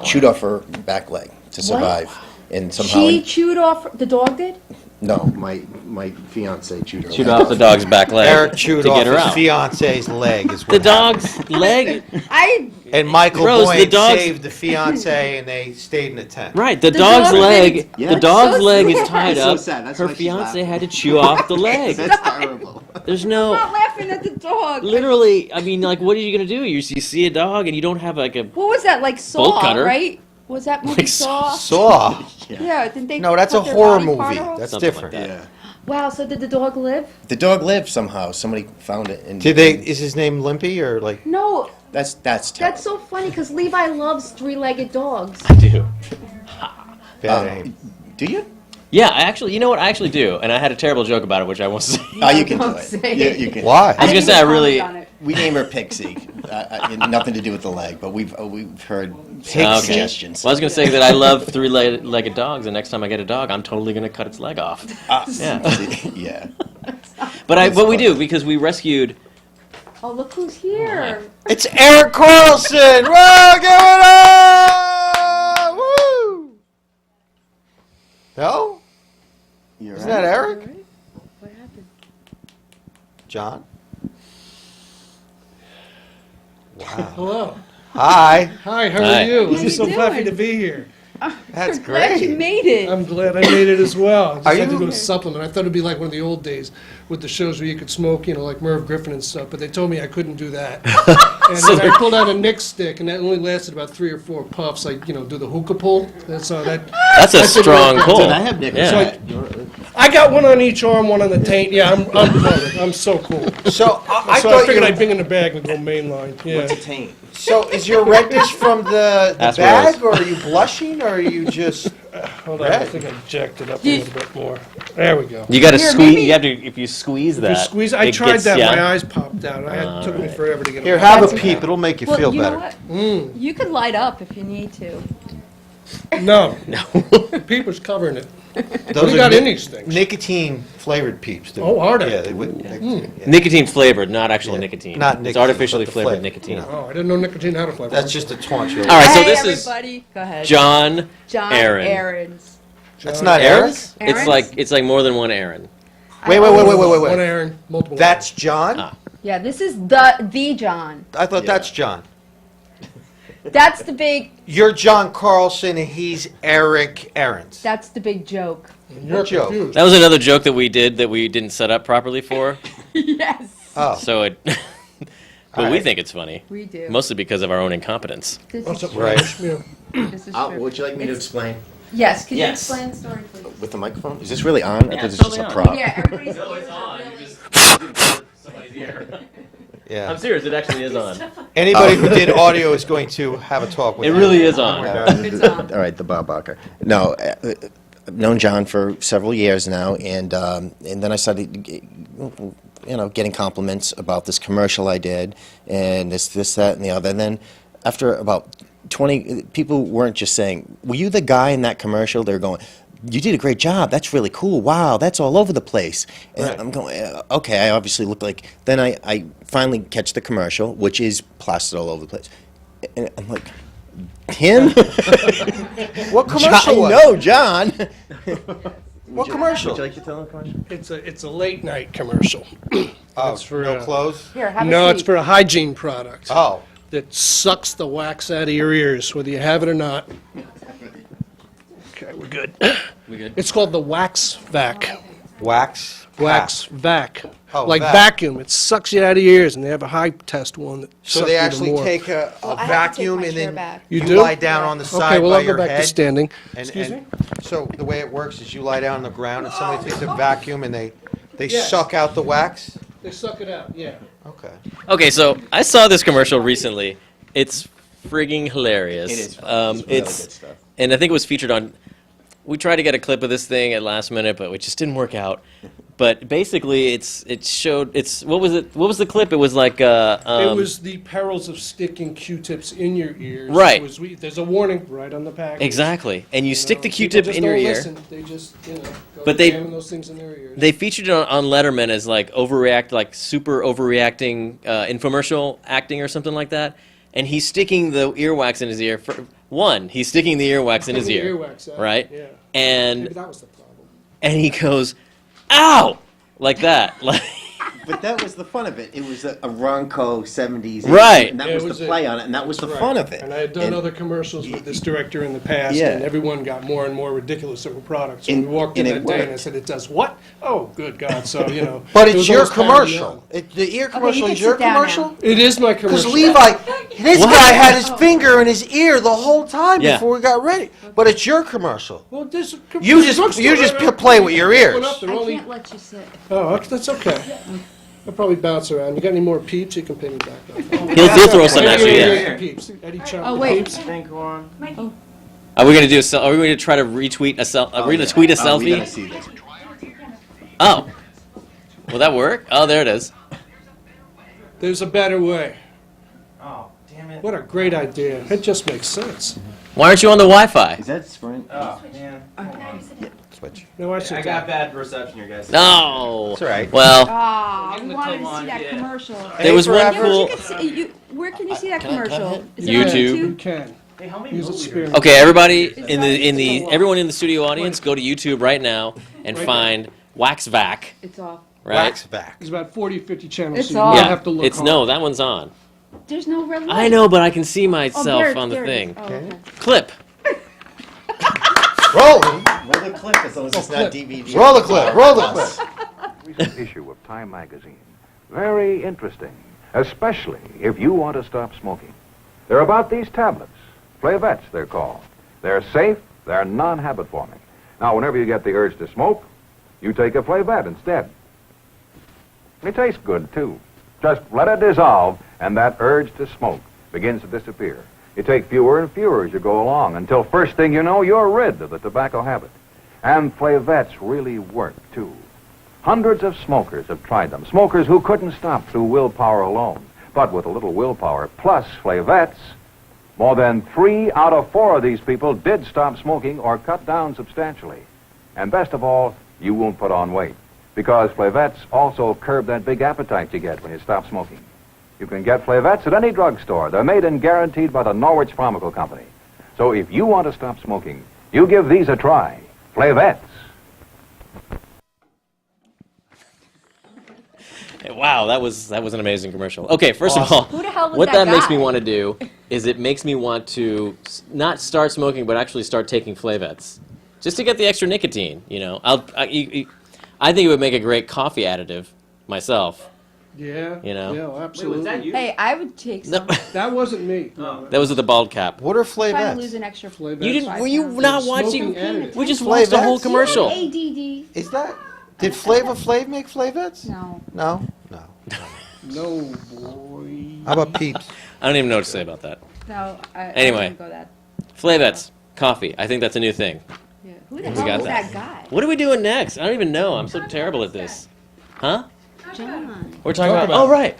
chewed off her back leg to survive, and somehow She chewed off. The dog did. no, my fiance chewed her. Chewed leg off the dog's back leg Eric chewed to off get her his out. fiance's leg. Is The what dog's leg. And Michael Rose, the Boyen dog's- saved the fiance, and they stayed in the tent. Right, the The dog's dog leg. did- Yeah. The dog's so leg is sad. tied That's so up. sad. That's Her why she's fiance laughing. had to chew off the leg. That's terrible. There's I'm no. not laughing at the dog. Literally, I mean, like, what are you gonna do? You see a dog and you don't have like a. What was that? Like Bolt Saw, cutter. right? Was that movie Like Saw? Saw. Yeah. Didn't they? No, that's a cut their horror body part movie. off? That's Something like different. that. Yeah. Wow. So did the dog live? The dog lived somehow. Somebody found it. And Did they? Is his name Limpy or like? No. That's That's terrible. so funny because Levi loves 3-legged dogs. I do. Bad name. Do you? Yeah, I actually. You know what? I actually do, and I had a terrible joke about it, which I won't say. Oh, you can do Don't it. say You, it. you can. Why? I was gonna say I really. We name her Pixie. Nothing to do with the leg, but we've heard Okay. suggestions. Well, I was gonna say that I love 3-legged dogs, and next time I get a dog, I'm totally gonna cut its leg off. Yeah. Yeah. But we do because we rescued. Oh, look who's here. It's Eric Carlson. Whoa, give it up! Woo! No? You're Isn't right. that Eric? What happened? John? Wow. Hello. Hi. Hi, how Hi. are you? How I'm you so happy doing? to be here. That's I'm glad you great. made it. I'm glad I made it as well. I just Are had to you- do a supplement. I thought it'd be like one of the old days with the shows where you could smoke, like Merv Griffin and stuff, but they told me I couldn't do that. And then I pulled out a Nick stick, and that only lasted about 3 or 4 puffs, like, do the hookah pull. That's That's a that didn't strong work. pull. Dude, I have Nick. Yeah. I got one on each arm, one on the taint. Yeah, I'm covered. I'm so cool. So I So I thought figured you. I'd bring in the bag and go mainline. Yeah. What's a taint? So is your redness from the Ask bag, Rose. or are you blushing, or are you just? Hold on, I think I jacked it up a little bit more. There we go. You got to Here, squeeze. maybe- You have to. If you squeeze If that. you squeeze, I it tried gets- that. yeah. My eyes popped out. It took me forever to get Here, it. have a That's peep. It'll make you Well, feel you better. know what? You could light up if you need to. No. Peeper's covering it. What do you got in these things? Nicotine flavored peeps. Dude. Oh, are they? Yeah, they would. Yeah. Nicotine flavored, not actual Yeah. nicotine. Not It's nicotine, artificially but the flavored flavor. nicotine. Oh, I didn't know nicotine had a flavor. That's just a taunt you. All right, so Hey, this is everybody. Go ahead. John. John Aaron. Aaron's. That's not Aaron. Aaron's? It's like more than one Aaron. Wait. One Aaron, multiple. That's John. Ah. Yeah, this is the John. I thought that's John. That's the big. You're John Carlson, and he's Eric Ahrens. That's the big joke. What joke? That was another joke that we did that we didn't set up properly for. Yes. Oh. So it. But we think it's funny. We do. Mostly because of our own incompetence. This is Right. true. This is true. Would you like me to explain Yes, can you Yes. explain the story, please? with the microphone? Is this really on? I Yeah, thought it's this was a totally prop. on. Yeah, everybody's No, ears it's are on. really- You just didn't put somebody's ear. Yeah. I'm serious. It actually is on. Anybody who did audio is going to have a talk with It you. really is on. It's on. All right, the Bob Barker. No, I've known John for several years now, and then I started, getting compliments about this commercial I did, and this, that, and the other. And then after about 20, people weren't just saying, "Were you the guy in that commercial?" They're going, "You did a great job. That's really cool. Wow, that's all over the place." And Right. I'm going, okay, I obviously look like. Then I finally catch the commercial, which is plastered all over the place, and I'm like, him? What commercial was it? No, John. What commercial? Would you like to tell them commercial? It's a late night commercial. Oh, It's for, no clothes? Here, have a No, it's seat. for a hygiene product. Oh. That sucks the wax out of your ears, whether you have it or not. Okay, we're good. We good? It's called the Wax Vac. Wax? Wax Vac. Oh, like vac. vacuum. It sucks you out of your ears, and they have a high test one that So sucks they even actually more. take a I have to take vacuum my and chair then back. You you do? lie down on the side Okay, well, by I'll go your back head. to standing. And, Excuse and so the way it works is you lie down on the ground and somebody takes a vacuum and they Yes. suck out the wax? They suck it out, yeah. Okay. Okay, so I saw this commercial recently. It's frigging hilarious. It is fun. It's really good stuff. And I think it was featured on. We tried to get a clip of this thing at last minute, but it just didn't work out. But basically, it showed. What was it? What was the clip? It was like. It was the perils of sticking Q-tips in your ears. Right. There's a warning right on the package. Exactly, and you stick the People Q-tip just in your don't ear. listen. They just, go But they- jamming those things in their ears. They featured it on Letterman as like super overreacting infomercial acting or something like that. And he's sticking the earwax in his ear. He's sticking the earwax in his Taking the ear, earwax out, right? yeah. And Maybe that was the problem. and he goes, "Ow!" like that, like. But that was the fun of it. It was a Ronco 70s. Right. And that Yeah, was it was the a- play on it, and that was the Right. fun of it. And I had done other commercials with this director in the past, Yeah. and everyone got more and more ridiculous of a product. So And- we walked in and it that day and I worked. said, "It does what? Oh, good God!" So But it it's was your almost parody commercial. on. The ear you commercial can is your sit down commercial? now. It is my Because commercial. Levi, this What? guy had his finger in his ear the whole time Yeah. before we got ready. But it's your commercial. Well, this You just play with your ears. I can't let you sit. Oh, that's okay. I'll probably bounce around. You got any more peeps? You can pay me back up. He'll throw some at you. Eddie, Yeah. Peeps. Eddie Chomp Oh, the wait. peeps. Are we gonna do? Are we gonna try to retweet a Are we gonna tweet a We're gonna selfie? see this. Oh, will that work? Oh, there it is. There's a better way. Oh, damn it. What a great idea. It just makes sense. Why aren't you on the Wi-Fi? Is that Sprint? Oh, man. Switch. No, I should I got bad reception here, guys. No. That's all right. Well, Ah, Give we him the wanted to come see on, that yeah. commercial. there was one forever. Yeah, but cool. you can see, where can you see that Can I cut commercial? it? Is it on YouTube. You can. Hey, how many Use a milliliters? spear. Okay, everybody everyone in the studio audience, go to YouTube right now and Right find Wax Vac. It's off. Right? Wax back. There's about 40, 50 channels, It's so you on. don't Yeah, have to look it's hard. no, that one's on. There's no red light. I know, but I can see Oh, myself there, on the there it thing. is. Oh, okay. Clip. Rolling. Roll the clip as long as it's not DVD. Roll the clip. Roll the clip. Recent issue of Time magazine. Very interesting, especially if you want to stop smoking. They're about these tablets. Flavets, they're called. They're safe, they're non-habit forming. Now, whenever you get the urge to smoke, you take a Flavet instead. It tastes good, too. Just let it dissolve, and that urge to smoke begins to disappear. You take fewer and fewer as you go along, until first thing you know, you're rid of the tobacco habit. And Flavets really work, too. Hundreds of smokers have tried them. Smokers who couldn't stop through willpower alone. But with a little willpower plus Flavets, more than 3 out of 4 of these people did stop smoking or cut down substantially. And best of all, you won't put on weight. Because Flavets also curb that big appetite you get when you stop smoking. You can get Flavets at any drugstore. They're made and guaranteed by the Norwich Pharmaceutical Company. So if you want to stop smoking, you give these a try. Flavets. Wow, that was an amazing commercial. Okay, first of all, Who the hell was what that that makes me guy? want to do is it makes me want to not start smoking, but actually start taking Flavets, just to get the extra nicotine. You know, I think it would make a great coffee additive myself. Yeah. You know? Yeah, absolutely. Hey, I would take some. That wasn't me. That was with the bald cap. What are Trying to Flavettes? lose an extra. Flavets. You didn't? 5 Were you pounds. not Smoking watching? additive. We just watched the whole Flavettes? commercial. ADD. Is that? Did Flavor Flav make Flavettes? No. No. No. No, boy. How about Peeps? I don't even know what to say about that. No. Anyway. I wouldn't go that. Flavets, coffee. I think that's a new thing. Yeah. Who the We hell got was that. that guy? What are we doing next? I don't even know. I'm so terrible at this. Huh? John. We're talking about. Oh, right.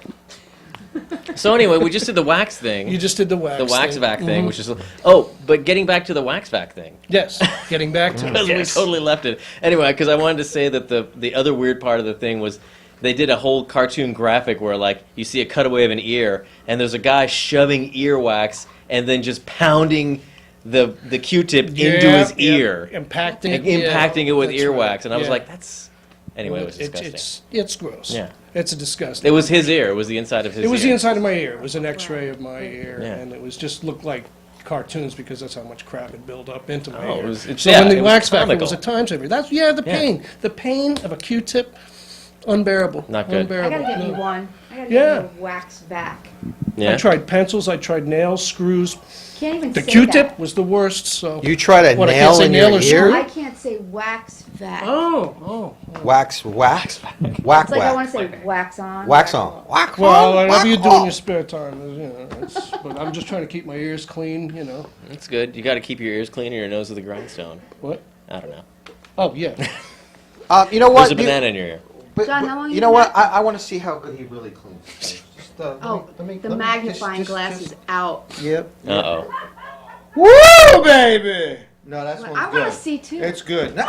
So anyway, we just did the wax thing. You just did the wax. The wax thing. vac thing, Mhm. which is. Oh, but getting back to the wax vac thing. Yes. Getting back to Because it. we Yes. totally left it. Anyway, because I wanted to say that the other weird part of the thing was they did a whole cartoon graphic where, like, you see a cutaway of an ear, and there's a guy shoving earwax and then just pounding the Q-tip into his ear. Impacting it. Impacting it with That's earwax. right. And I was Yeah. like, that's... Anyway, it was disgusting. It's gross. Yeah. It's a disgusting. It was his ear. It was the inside of his ear. It was the inside of my ear. It was an X-ray of my ear, Yeah. and it was just looked like cartoons because that's how much crap had built up into my Oh, ear. it was- it's- So yeah, when it the was wax vac, it was comical. a time saver. That's the pain of a Q-tip, unbearable. Not good. I Unbearable. gotta get No. you one. I gotta Yeah. get you a wax vac. Yeah. I tried pencils. I tried nails, screws. Can't even The say Q-tip that. was the worst. So You tried a What, I nail can't say in nail your or ear? screw? I can't say wax vac. Oh. Wax. Whack. It's like I want Whack. to say wax on. Wax on. Whack Well, on. whatever Whack you do in on. your spare time, you know. But I'm just trying to keep my ears clean, you know. That's good. You got to keep your ears clean and your nose with a grindstone. What? I don't know. Oh yeah. You know what? There's a banana in your ear. John, how long you you know been what? back? I want to see how good he really cleans. Just, Oh, let me- the let me- magnifying just- glass just- is out. Yep. Uh-oh. Woo, baby! No, that's Well, one's I good. want to see too. It's good. Now,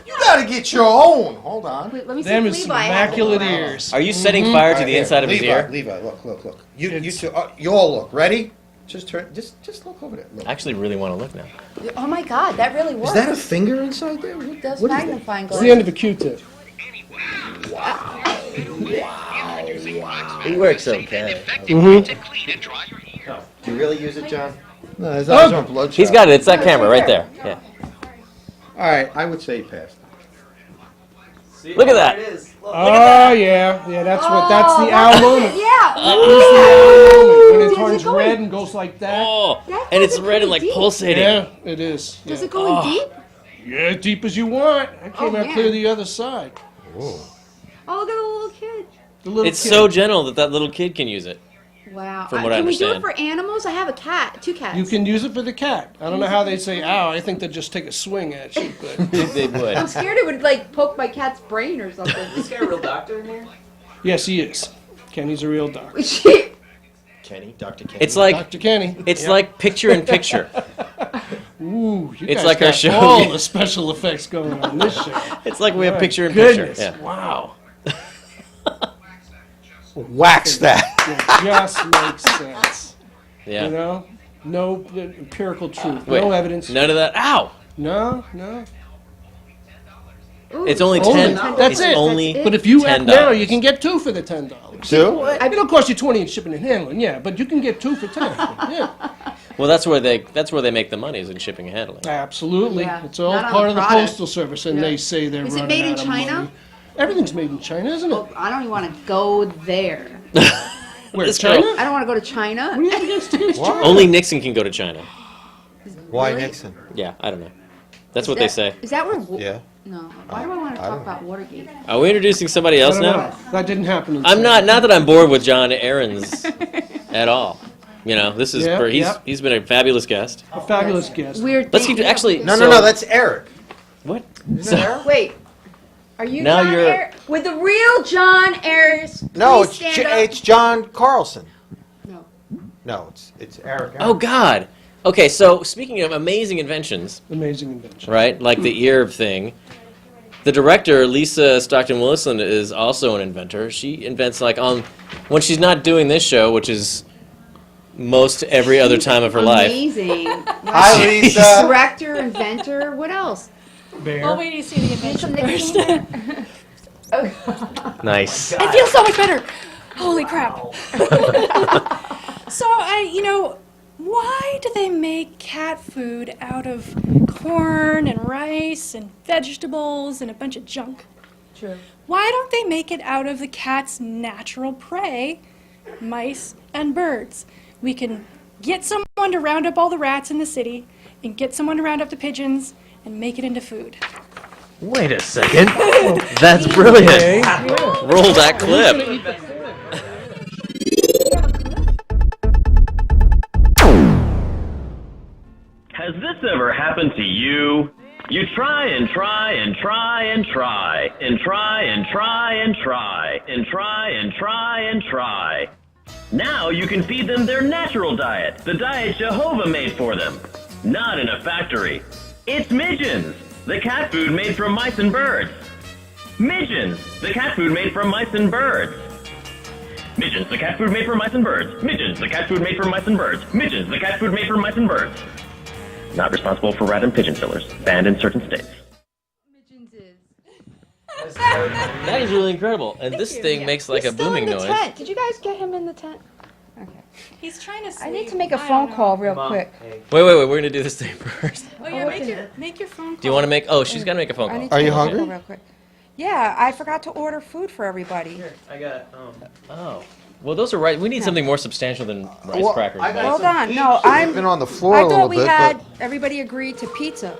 you gotta get your own. Hold on. Wait, let me see Them if is some Levi has immaculate it. ears. Are you setting Mhm. fire to Right the here. inside of his Levi, ear? Levi, look. You two, you all look. Ready? Just turn. Just look over there. Look. I actually really want to look now. Oh my God, that really works. Is that a finger inside there? What, Those what is that? magnifying It's glass. the end of a Q-tip. It works okay. Mm-hmm. Do you really use it, John? No, his eyes aren't bloodshot. He's got it. It's that camera right there. Yeah. All right, I would say he passed. Look at that. Oh yeah, that's that's the owl moment. Yeah. That is the owl moment when it Does it turns go red in- and goes like that. Oh, That and it's does it red and pretty like deep. pulsating. Yeah, it is. Does Yeah. it go in deep? Yeah, deep as you want. I came Oh, out man. clear the other side. Oh, look at the little kid. The little It's kid. so gentle that that little kid can use it. Wow. From what I Can we do it understand. for animals? I have a cat, 2 cats. You can use it for the cat. I don't know how they say ow. I think they just take a swing at you. But They would. I'm scared it would like poke my cat's brain or something. Is there a real doctor in here? yes, he is. Kenny's a real doctor. Kenny, Dr. Kenny. It's like Dr. Kenny. it's like picture in picture. Ooh, you It's guys like our got show. all the special effects going on in this show. It's like we have My picture in goodness. picture. Yeah. Wow. wax that. It just makes sense. Yeah. You know? No empirical truth. Wait, no evidence. None of that. Ow! No. It's only Only. 10. That's it's it. only But if you act $10. now, you can get 2 for the $10. Two? It'll cost you 20 in shipping and handling, yeah, but you can get 2 for 10. Yeah, Well, that's where they make the money is in shipping and handling. absolutely. Yeah, It's all not on part the of the product. postal service, and Yeah. they say they're Is it running made in out of China? money. Everything's made in China, isn't it? Oh, I don't even want to go there. Where, This China? girl- I don't want to go to China. What do you have against China? Only Nixon can go to China. Why Really? Nixon? Yeah, I don't know. That's what they say. Is that where? Yeah. No. Why do I want to talk about Watergate? Are we introducing somebody I else don't now? know. That didn't happen. In I'm China. not that I'm bored with John Aarons at all. You know, this is Yeah, he's been a fabulous guest. A fabulous guest. Weird. Let's thing. keep actually. No, so- that's Eric. What? Isn't it Eric? Wait. Are you Now John you're- Ayres? With the real John Ayres? No, please stand up. it's John Carlson. No. No, it's Eric. Oh God. Okay, so speaking of amazing inventions, Amazing invention. right? Like the ear thing. The director, Lisa Stockton-Wilson, is also an inventor. She invents when she's not doing this show, which is most every other time of her life. Amazing. Hi, Lisa. Director, inventor. What else? Bear. Well, wait till you see the Need some invention first. nicotine? Nice. I feel so much better. Holy crap. So, why do they make cat food out of corn and rice and vegetables and a bunch of junk? True. Why don't they make it out of the cat's natural prey, mice and birds? We can get someone to round up all the rats in the city and get someone to round up the pigeons and make it into food. Wait a second. That's brilliant. Roll that clip. Has this ever happened to you? You try and try and try and try and try and try and try and try and try and try. Now you can feed them their natural diet, the diet Jehovah made for them. Not in a factory. It's Midgens, the cat food made from mice and birds. Midgens, the cat food made from mice and birds. Midgens, the cat food made from mice and birds. Midgens, the cat food made from mice and birds. Midgens, the cat food made from mice and birds. Not responsible for rat and pigeon fillers. Banned in certain states. That is really incredible. And this thing makes like He's a still booming in the noise. tent. Did you guys get him in the tent? Okay. He's trying to sleep. I need to make a phone call real quick. Wait, we're gonna do this thing first. Oh yeah, make your phone call. Do you want to make? Oh, she's gotta make a phone I call. need to make a phone call real quick. Yeah, I forgot to order food for everybody. I got. Oh. Well, those are right. We need something more substantial than rice crackers. but- Hold on, no, I'm. Been on the floor I a little thought we bit, had but everybody agreed to pizza.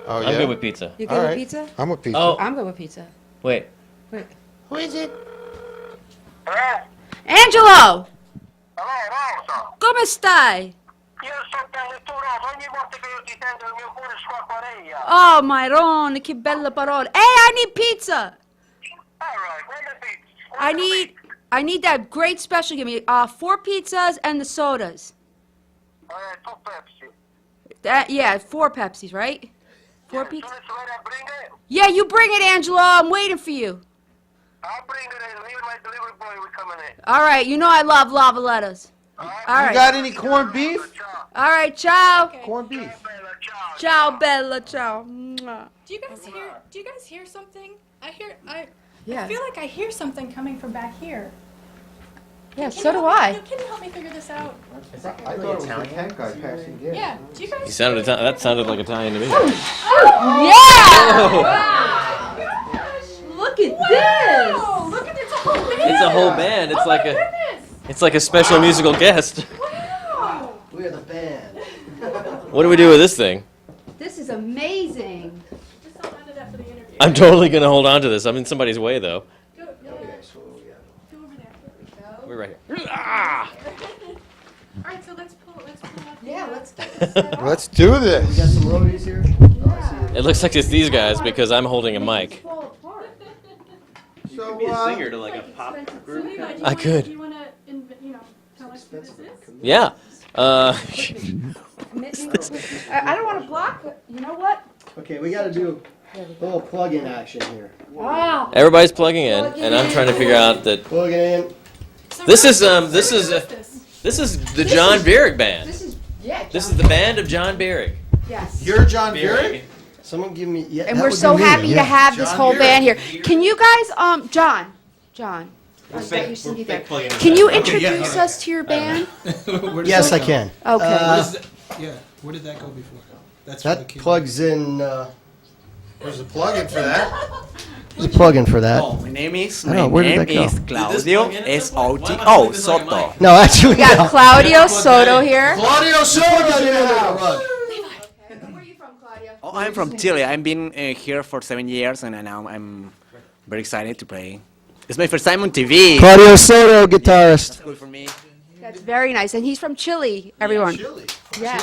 oh yeah. I'm good with pizza. You good All with right. pizza? I'm with pizza. Oh. I'm good with pizza. Wait. Wait. Who is it? Angelo! Come stai? Oh, Myron, che belle parole. Hey, I need pizza! I need that great special. Give me 4 pizzas and the sodas. Yeah, 4 Pepsis, right? 4 pizzas? Yeah, you bring it, Angelo. I'm waiting for you. I'll bring it in. Leave my delivery boy. We're coming in. All right, you know I love lava lettuce. All right. You got any corned beef? All right, ciao. Corned beef. Ciao, Bella, ciao. Mwah. Do you guys hear something? I Yeah. feel like I hear something coming from back here. Yeah, Can so you do help me- I. Can you help me figure this out? I thought it was the tent guy passing gas. Yeah. Do you guys? You sounded that sounded like Italian to me. Look at this. Oh, look at this whole band. It's a whole band. It's Oh like my a. goodness. It's like a special musical guest. Wow. We're the band. What do we do with this thing? This is amazing. Just hold on to that for the interview. I'm totally gonna hold on to this. I'm in somebody's way though. Go over there. We're right here. All right, so let's pull up. Yeah, let's get this set up. Let's do this. We got some roadies here. It looks like it's these guys because I'm holding a mic. Fall apart. So, to like a pop So Levi, I could. Do you want to, tell us who this is? Yeah. I don't want to block, but you know what? Okay, we got to do a little plug-in action here. Wow. Everybody's plugging in, and I'm trying to figure out that Plug in. So this is This the John Bierig band. This is, yeah. This is the band of John Bierig. Yes. You're John Bierig? Someone give me. Yeah, And that we're would so be me, happy yeah. to have this John whole Bierig. band here. Can you guys, John. I thought you said you there. Can you introduce us to your band? Yes, I can. Okay. Yeah, where did that go before? That's That plugs in. There's a plug-in for that. There's a plug-in for that. My name is I know, where did that go? Claudio S-O-T-O Soto. No, actually, We got no. Claudio Soto here. Claudio Soto's in the house. Where are you from, Claudio? Oh, I'm from Chile. I've been here for 7 years, and now I'm very excited to play. It's my first time on TV. Claudio Soto, guitarist. Good for me. That's very nice. And he's from Chile, everyone. Chili. Yeah.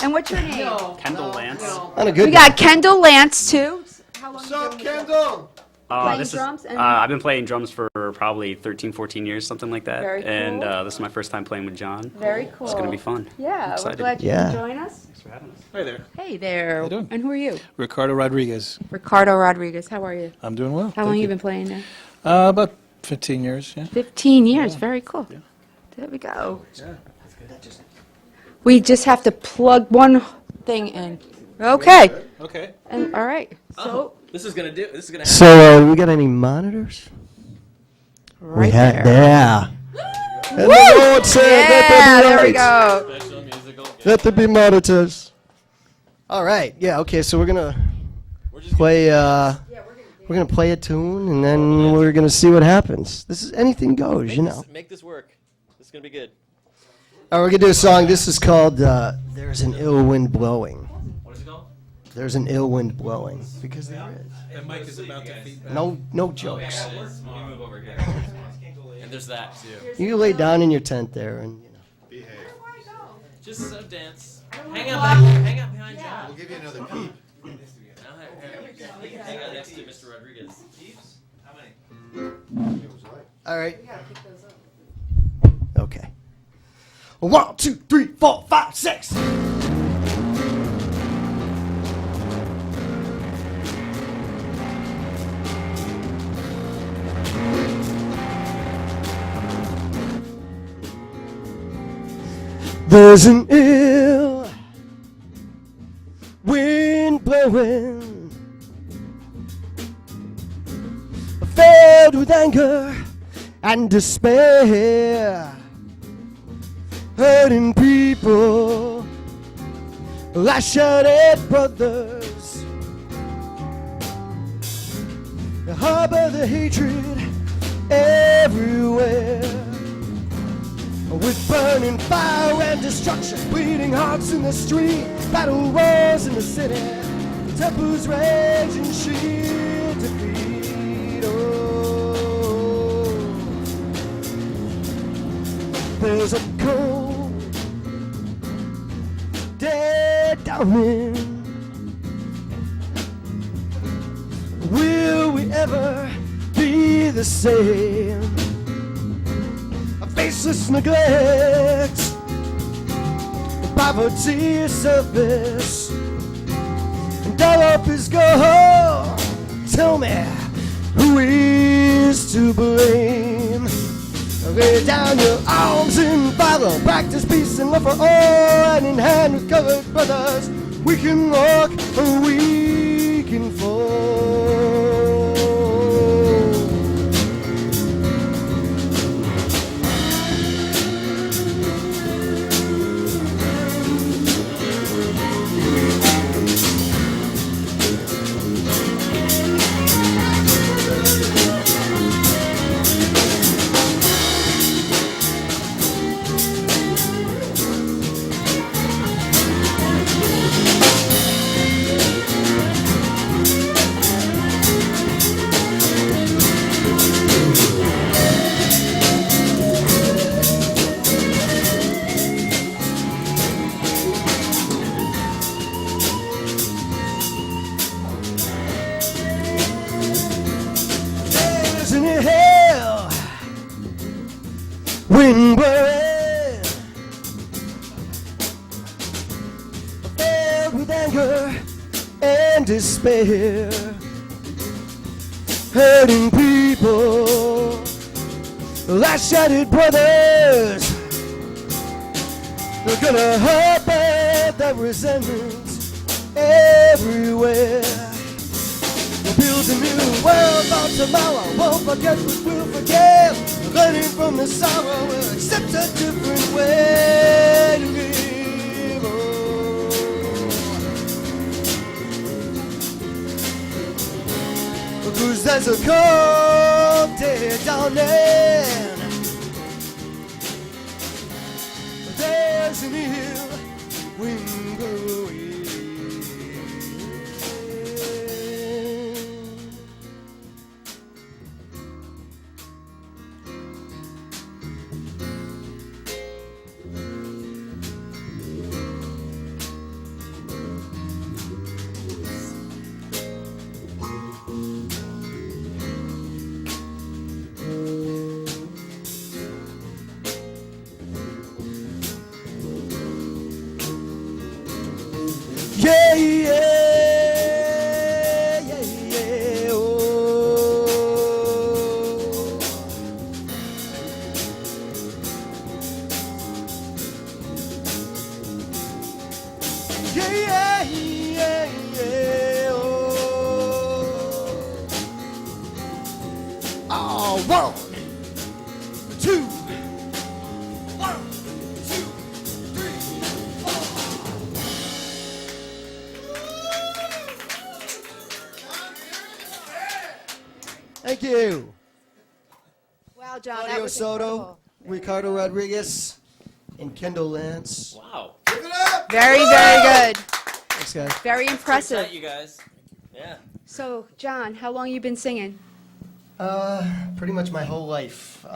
And what's your name? Kendall Lance. On a good We got Kendall Lance, too. How long What's you up, been Kendall? playing drums? And I've been playing drums for probably 13, 14 years, something like that. Very And cool. this is my first time playing with John. Very cool. It's going to be fun. Yeah, we're Excited. glad you Yeah. can join us. Thanks for having us. Hi there. Hey there. How you doing? And who are you? Ricardo Rodriguez. Ricardo Rodriguez. How are you? I'm doing well. How long you been playing now? About 15 years, yeah. 15 years. Very cool. There we go. We just have to plug one thing in. Okay. Okay. And all right. So This is gonna happen. So, we got any monitors? right there. there. Yeah. And Woo! the Lord said, Yeah, there we "Let go. Special musical. Let there be monitors." All right. Yeah. Okay. So we're gonna play. We're gonna play a tune, and then we're gonna see what happens. This is anything goes, you know. Make this work. This is gonna be good. All right, we're gonna do a song. This is called "There's an Ill Wind Blowing." What is it called? There's an ill wind blowing because there is. That mic is about to feedback. No jokes. Let me move over here. And there's that too. You lay down in your tent there, and you know. Just dance. Hang out behind John. We'll give you another peep. Hang out next to Mr. Rodriguez. Peeps? How many? All right. Okay. 1, 2, 3, 4, 5, 6. There's an ill wind blowing, filled with anger and despair, hurting people, lash-headed brothers, harbor the hatred everywhere. With burning fire and destruction, bleeding hearts in the street, battle wars in the city, tempers rage and sheer defeat. Oh, there's a cold, dead dawning. Will we ever be the same? Faceless neglect, poverty surface, and all up is gone. Tell me, who is to blame? Lay down your arms and follow, practice peace and love for all, hand in hand with colored brothers. We can walk or we can fall. Wind blowing, filled with anger and despair, hurting people, lash-headed brothers. They're gonna harbor their resentments everywhere. We'll build a new world for tomorrow. Won't forget what we'll forget. Learning from the sorrow, we'll accept a different way to live. Oh, 'cause there's a cold day dawning. There's an ill wind blowing. Yeah, yeah, yeah, yeah, oh. Yeah, yeah, yeah, yeah. 1, 2. 1, 2, 3, 4. Thank you. Wow, John, that Claudio was Soto, incredible. Ricardo Rodriguez, and Kendall Lance. Wow. Very, very good. Thanks, guys. Very impressive. You guys. Yeah. So, John, how long you been singing? Pretty much my whole life.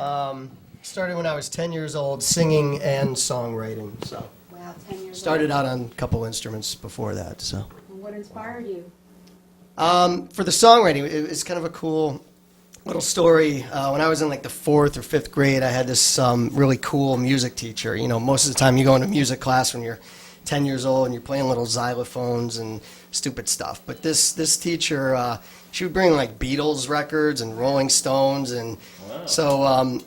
Started when I was 10 years old, singing and songwriting. So Wow, 10 years started old. out on a couple instruments before that. So And what inspired you? for the songwriting, it's kind of a cool little story. When I was in like the 4th or 5th grade, I had this really cool music teacher. You know, most of the time you go into music class when you're 10 years old and you're playing little xylophones and stupid stuff. But this teacher, she would bring like Beatles records and Rolling Stones, and so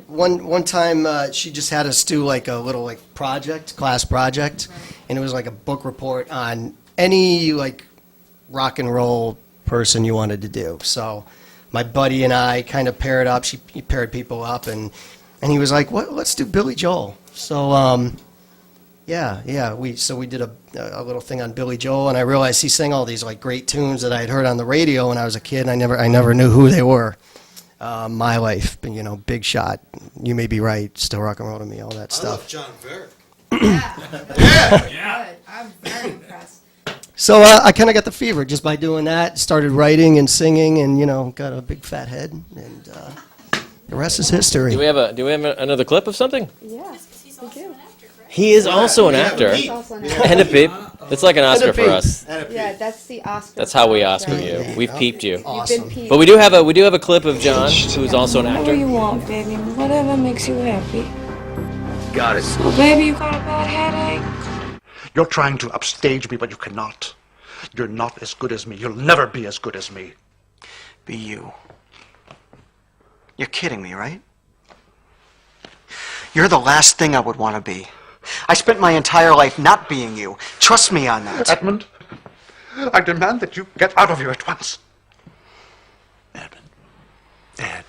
one time she just had us do like a little like class project, and it was like a book report on any like rock and roll person you wanted to do. So my buddy and I kind of paired up. He paired people up, and he was like, "What? Let's do Billy Joel." So we did a little thing on Billy Joel, and I realized he sang all these like great tunes that I had heard on the radio when I was a kid, and I never knew who they were. My Life, you know, Big Shot, You May Be Right, Still Rock and Roll to Me, all that stuff. I love John Verrick. Yeah. Good. I'm very impressed. So I kind of got the fever just by doing that. Started writing and singing, and you know, got a big fat head, and the rest is history. Do we have another clip of something? Yeah, we do. He is also an actor. He's also an actor. And a peep. It's like an Oscar for us. Yeah, that's the Oscar. That's how we for us, Oscar right? you. We've peeped you. You've been peeped. But we do have a clip of John, who's also an Whatever actor. you want, baby. Whatever makes you happy. Got it. So, baby, you got a bad headache? You're trying to upstage me, but you cannot. You're not as good as me. You'll never be as good as me. Be you. You're kidding me, right? You're the last thing I would want to be. I spent my entire life not being you. Trust me on that. Edmund, I demand that you get out of here at once. Edmund. Ed.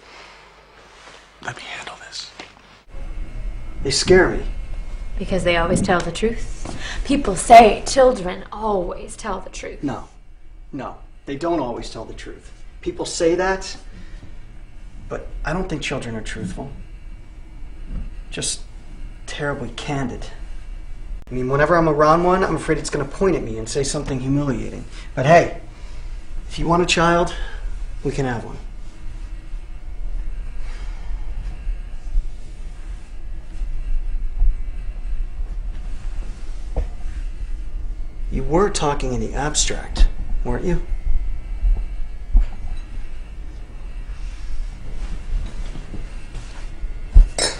Let me handle this. They scare me. Because they always tell the truth. People say children always tell the truth. No, they don't always tell the truth. People say that, but I don't think children are truthful. Just terribly candid. I mean, whenever I'm around one, I'm afraid it's going to point at me and say something humiliating. But hey, if you want a child, we can have one. You were talking in the abstract, weren't you?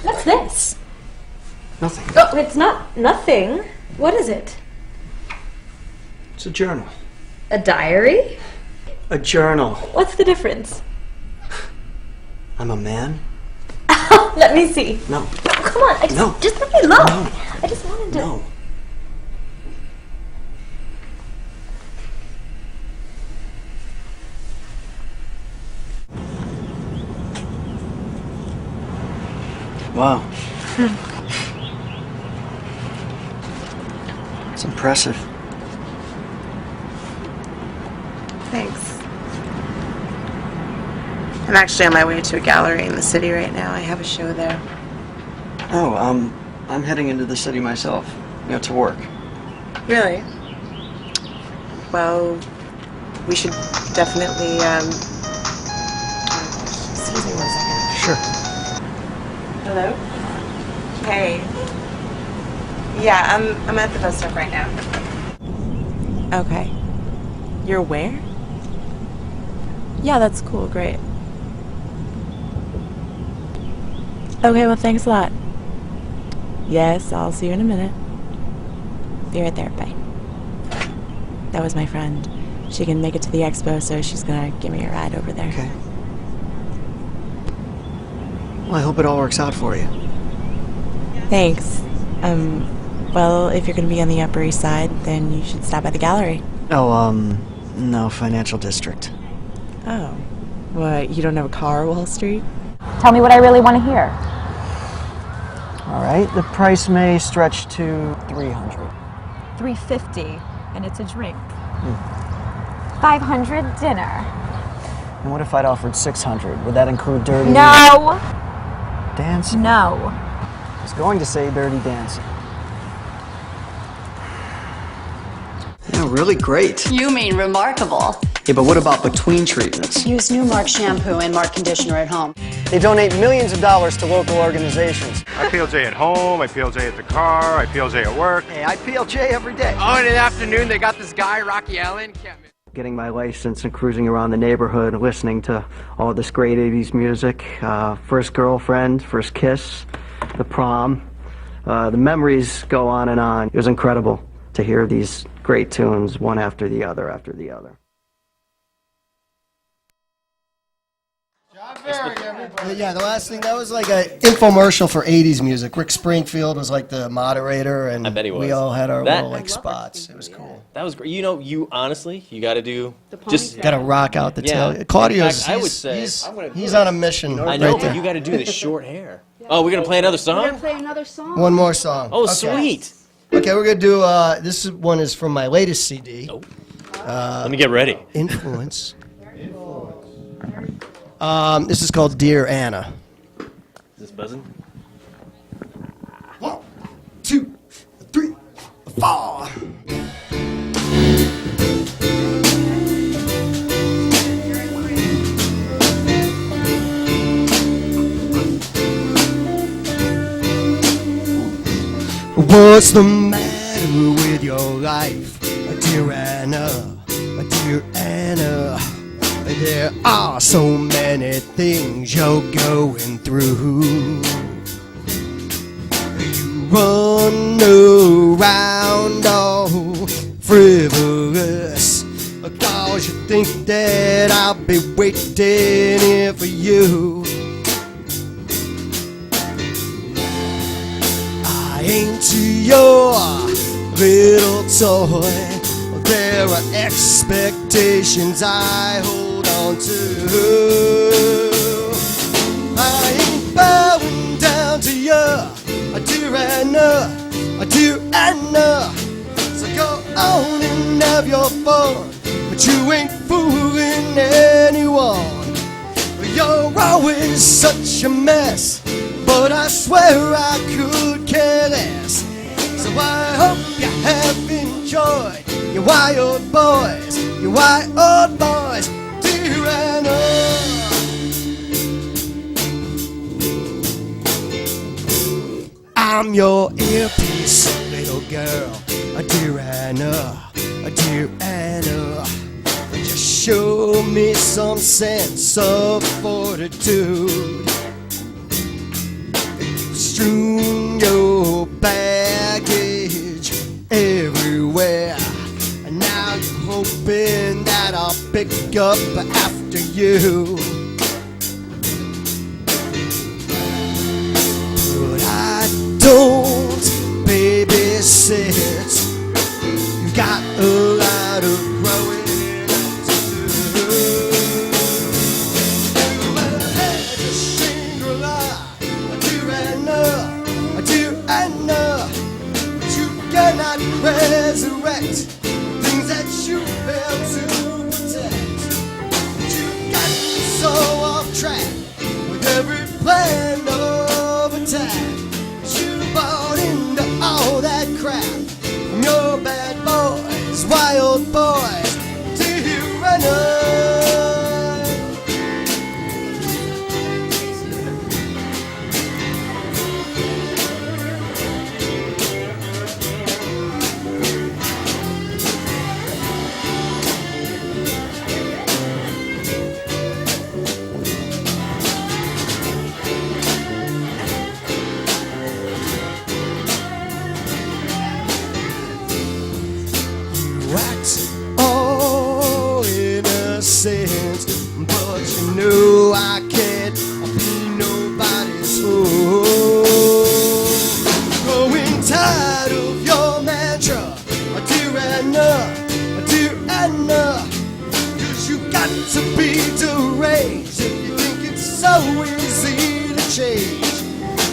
What's this? Nothing. Oh, it's not nothing. What is it? It's a journal. A diary? A journal. What's the difference? I'm a man. Let me see. No. No, come on. Just let me look. I just wanted to. No. Wow. It's impressive. Thanks. I'm actually on my way to a gallery in the city right now. I have a show there. Oh, I'm heading into the city myself, to work. Really? Well, we should definitely, excuse me 1 second. Sure. Hello? Hey. Yeah, I'm at the bus stop right now. Okay. You're where? Yeah, that's cool, great. Okay, well, thanks a lot. Yes, I'll see you in a minute. Be right there, bye. That was my friend. She can make it to the expo, so she's gonna give me a ride over there. Okay. Well, I hope it all works out for you. Thanks. Well, if you're gonna be on the Upper East Side, then you should stop by the gallery. Oh, no, Financial District. Oh. What, you don't have a car, Wall Street? Tell me what I really want to hear. All right, the price may stretch to $300. $350, and it's a drink. $500 dinner. And what if I'd offered $600? Would that include dirty... No! Dancing? No. I was going to say dirty dancing. Yeah, really great. You mean remarkable. Yeah, but what about between treatments? Use new Mark shampoo and Mark conditioner at home. They donate millions of dollars to local organizations. I PLJ at home, I PLJ at the car, I PLJ at work. Hey, I PLJ every day. Oh, in the afternoon, they got this guy, Rocky Allen. Getting my license and cruising around the neighborhood, listening to all this great 80s music. First girlfriend, first kiss, the prom. The memories go on and on. It was incredible to hear these great tunes, one after the other after the other. Yeah, the last thing, that was like an infomercial for 80s music. Rick Springfield was like the moderator, and I bet he was. we all had our That- little like spots. It was cool. That was great. You know, you honestly, you got to do Just gotta rock out the Yeah. tail. Claudio's, In fact, I would he's, say he's on a mission. I know, right but there. you got to do the short hair. Oh, we're gonna play another We're song. gonna play another song. One more song. Oh, Okay. sweet. Okay, we're gonna do. This one is from my latest CD. Let me get ready. Influence. This is called Dear Anna. Is this buzzing? 1, 2, 3, 4. What's the matter with your life, dear Anna, dear Anna? There are so many things you're going through. You run around all frivolous, 'cause you think that I'll be waiting here for you. I ain't your little toy. There are expectations I hold on to. I ain't bowing down to you, dear Anna, dear Anna. So go on and have your fun, but you ain't fooling anyone. You're always such a mess, but I swear I could care less. So I hope you have enjoyed your wild boys, dear Anna. I'm your earpiece, little girl, dear Anna, dear Anna. Just show me some sense of fortitude. You strewn your baggage everywhere, and now you're hoping that I'll pick up after you. But I don't babysit. You got a lot of growing to do. You had to Shangri-La, dear Anna, but you cannot resurrect things that you failed to protect. You got so off track with every plan of attack. You bought into all that crap from your bad boys, wild boys, dear Anna. You act all innocent, but you know I can't be nobody's fool. Growing tired of your mantra, dear Anna, 'cause you got to be deranged. ways if you think it's so easy to change.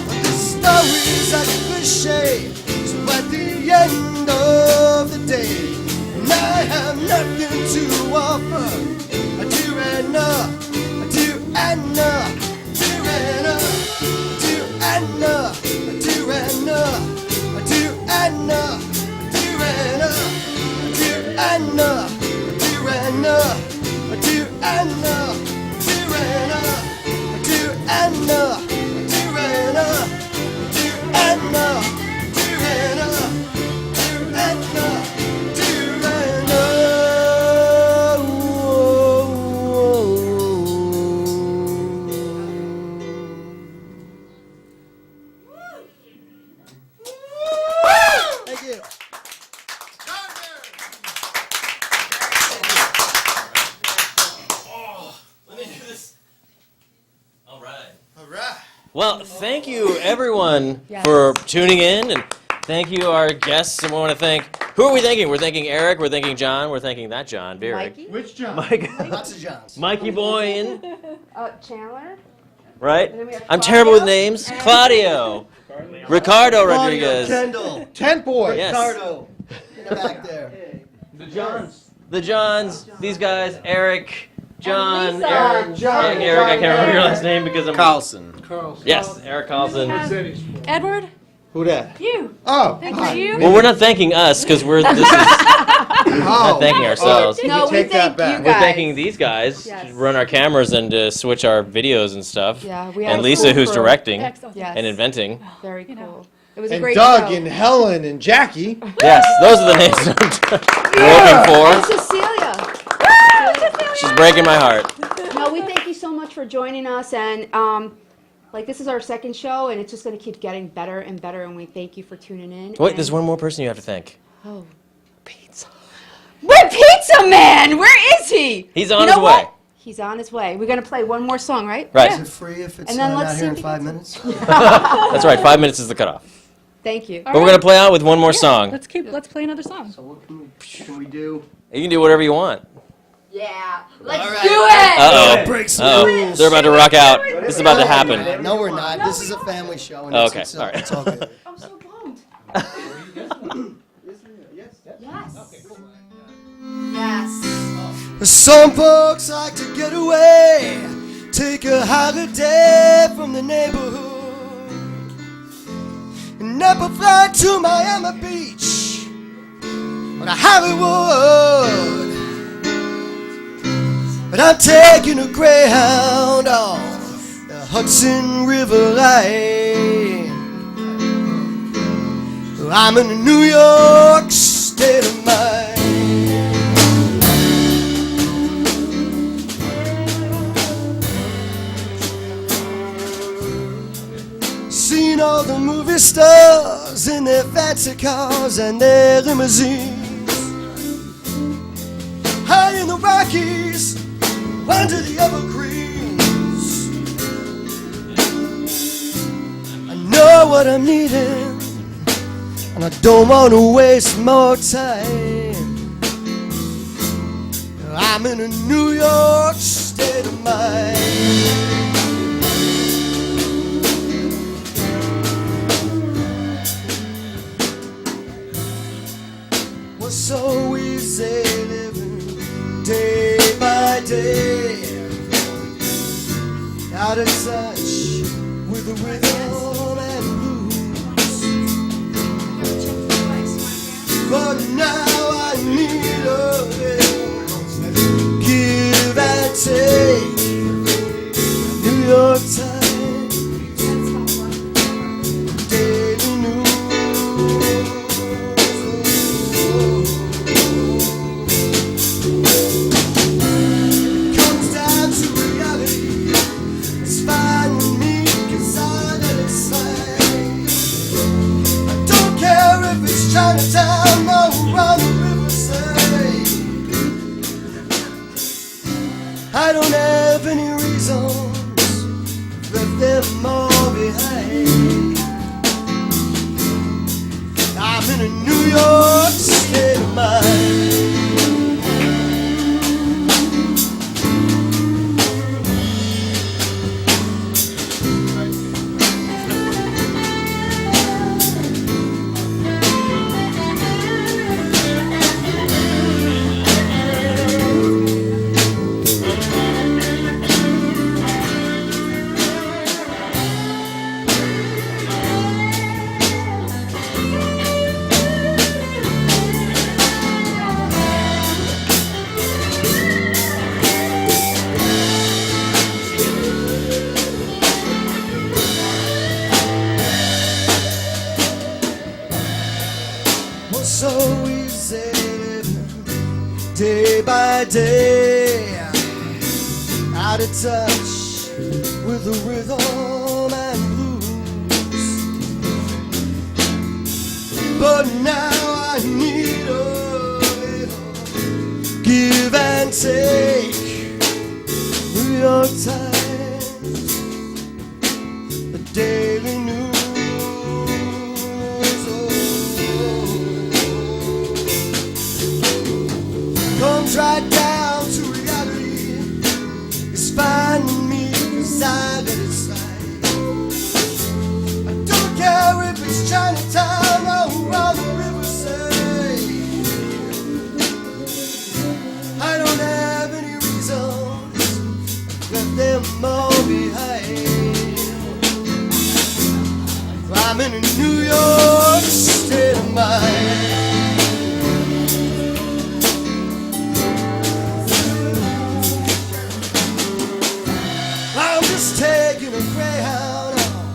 But the story's a cliche, so at the end of the day, and I have nothing to offer. To Anna, to Anna, to Anna, to Anna, to Anna, to Anna, to Anna, to Anna, to Anna, to Anna, to Anna, to Anna, to Anna, to Anna, to Anna, to Anna, to Anna. Thank you. All right. All right. Well, thank you everyone Yes. for tuning in, and thank you our guests. And we want to thank. Who are we thanking? We're thanking Eric. We're thanking John. We're thanking that John. Very. Mikey? Which John? Mike. Lots of Johns. Mikey Boyen. Chandler. Right? And then we have I'm terrible with Claudio. names. Claudio. Ricardo Rodriguez. Kendall. Tent boy. Yes. Ricardo. In the back there. The Johns. These guys. Eric. John. Lisa. Eric. John. Eric. I can't remember your last name because I'm. Carlson. Carl. Yes. Eric Carlson. Edward, Who that? you. Oh. Thank hi. you. Well, we're not thanking us because we're. This is. Not thanking ourselves. Oh, No, we take that thank back. you We're guys. thanking these guys Yes. to run our cameras and to switch our videos and stuff. Yeah, we had And a Lisa, cool who's crew. directing Excellent. Yes. and inventing. Very You know. cool. It was a And great Doug show. and Helen and Jackie. Yes, those are the names I'm And looking for. Cecilia. She's breaking my heart. No, we thank you so much for joining us, and like this is our second show, and it's just going to keep getting better and better, and we thank you for tuning in. Wait, and- there's one more person you have to thank. Oh, pizza. We're Pizza Man. Where is he? He's on You his know way. what? He's on his way. We're going to play one more song, right? Right. Is it free if it's And then not let's here in see- 5 minutes? That's right. 5 minutes is the cutoff. Thank you. But we're gonna play out with one more song. Let's play another song. So what can we do? You can do whatever you want. Yeah. Let's All right. do it. Uh Break some oh. rules. They're about to rock out. This is about to happen. No, we're not. This is a family show. And Oh, it's- okay. it's, All right. it's all good. I'm so bummed. Yes. Some folks like to get away, take a holiday from the neighborhood, and never fly to Miami Beach or to Hollywood. But I'm taking a Greyhound off the Hudson River line. I'm in a New York state of mind. Seen all the movie stars in their fancy cars and their limousines, high in the Rockies, under the evergreens. I know what I'm needing, and I don't want to waste more time. I'm in a New York state of mind. Was so easy living day by day, out of touch with the rhythm and blues. But now I need a little give and take. New York Times, Daily News. Comes down to reality. It's fine with me, 'cause I let it slide. I don't care if it's Chinatown or on the riverside. I don't have any reasons, left them all behind. I'm in a New York state of mind. day by day, out of touch with the rhythm and blues. But now I need a little give and take. New York Times, the Daily News. Comes right down to reality. It's fine with me, 'cause I let it slide. I don't care if it's Chinatown or around the riverside. I don't have any reasons, left them all behind. I'm in a New York state of mind. I'm just taking a Greyhound on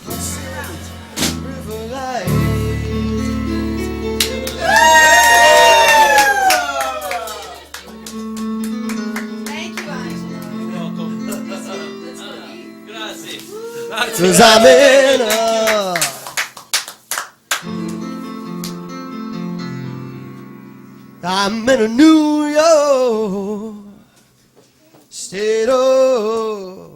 Hudson River Line. Thank you, Angelo. 'Cause I'm in a New York state of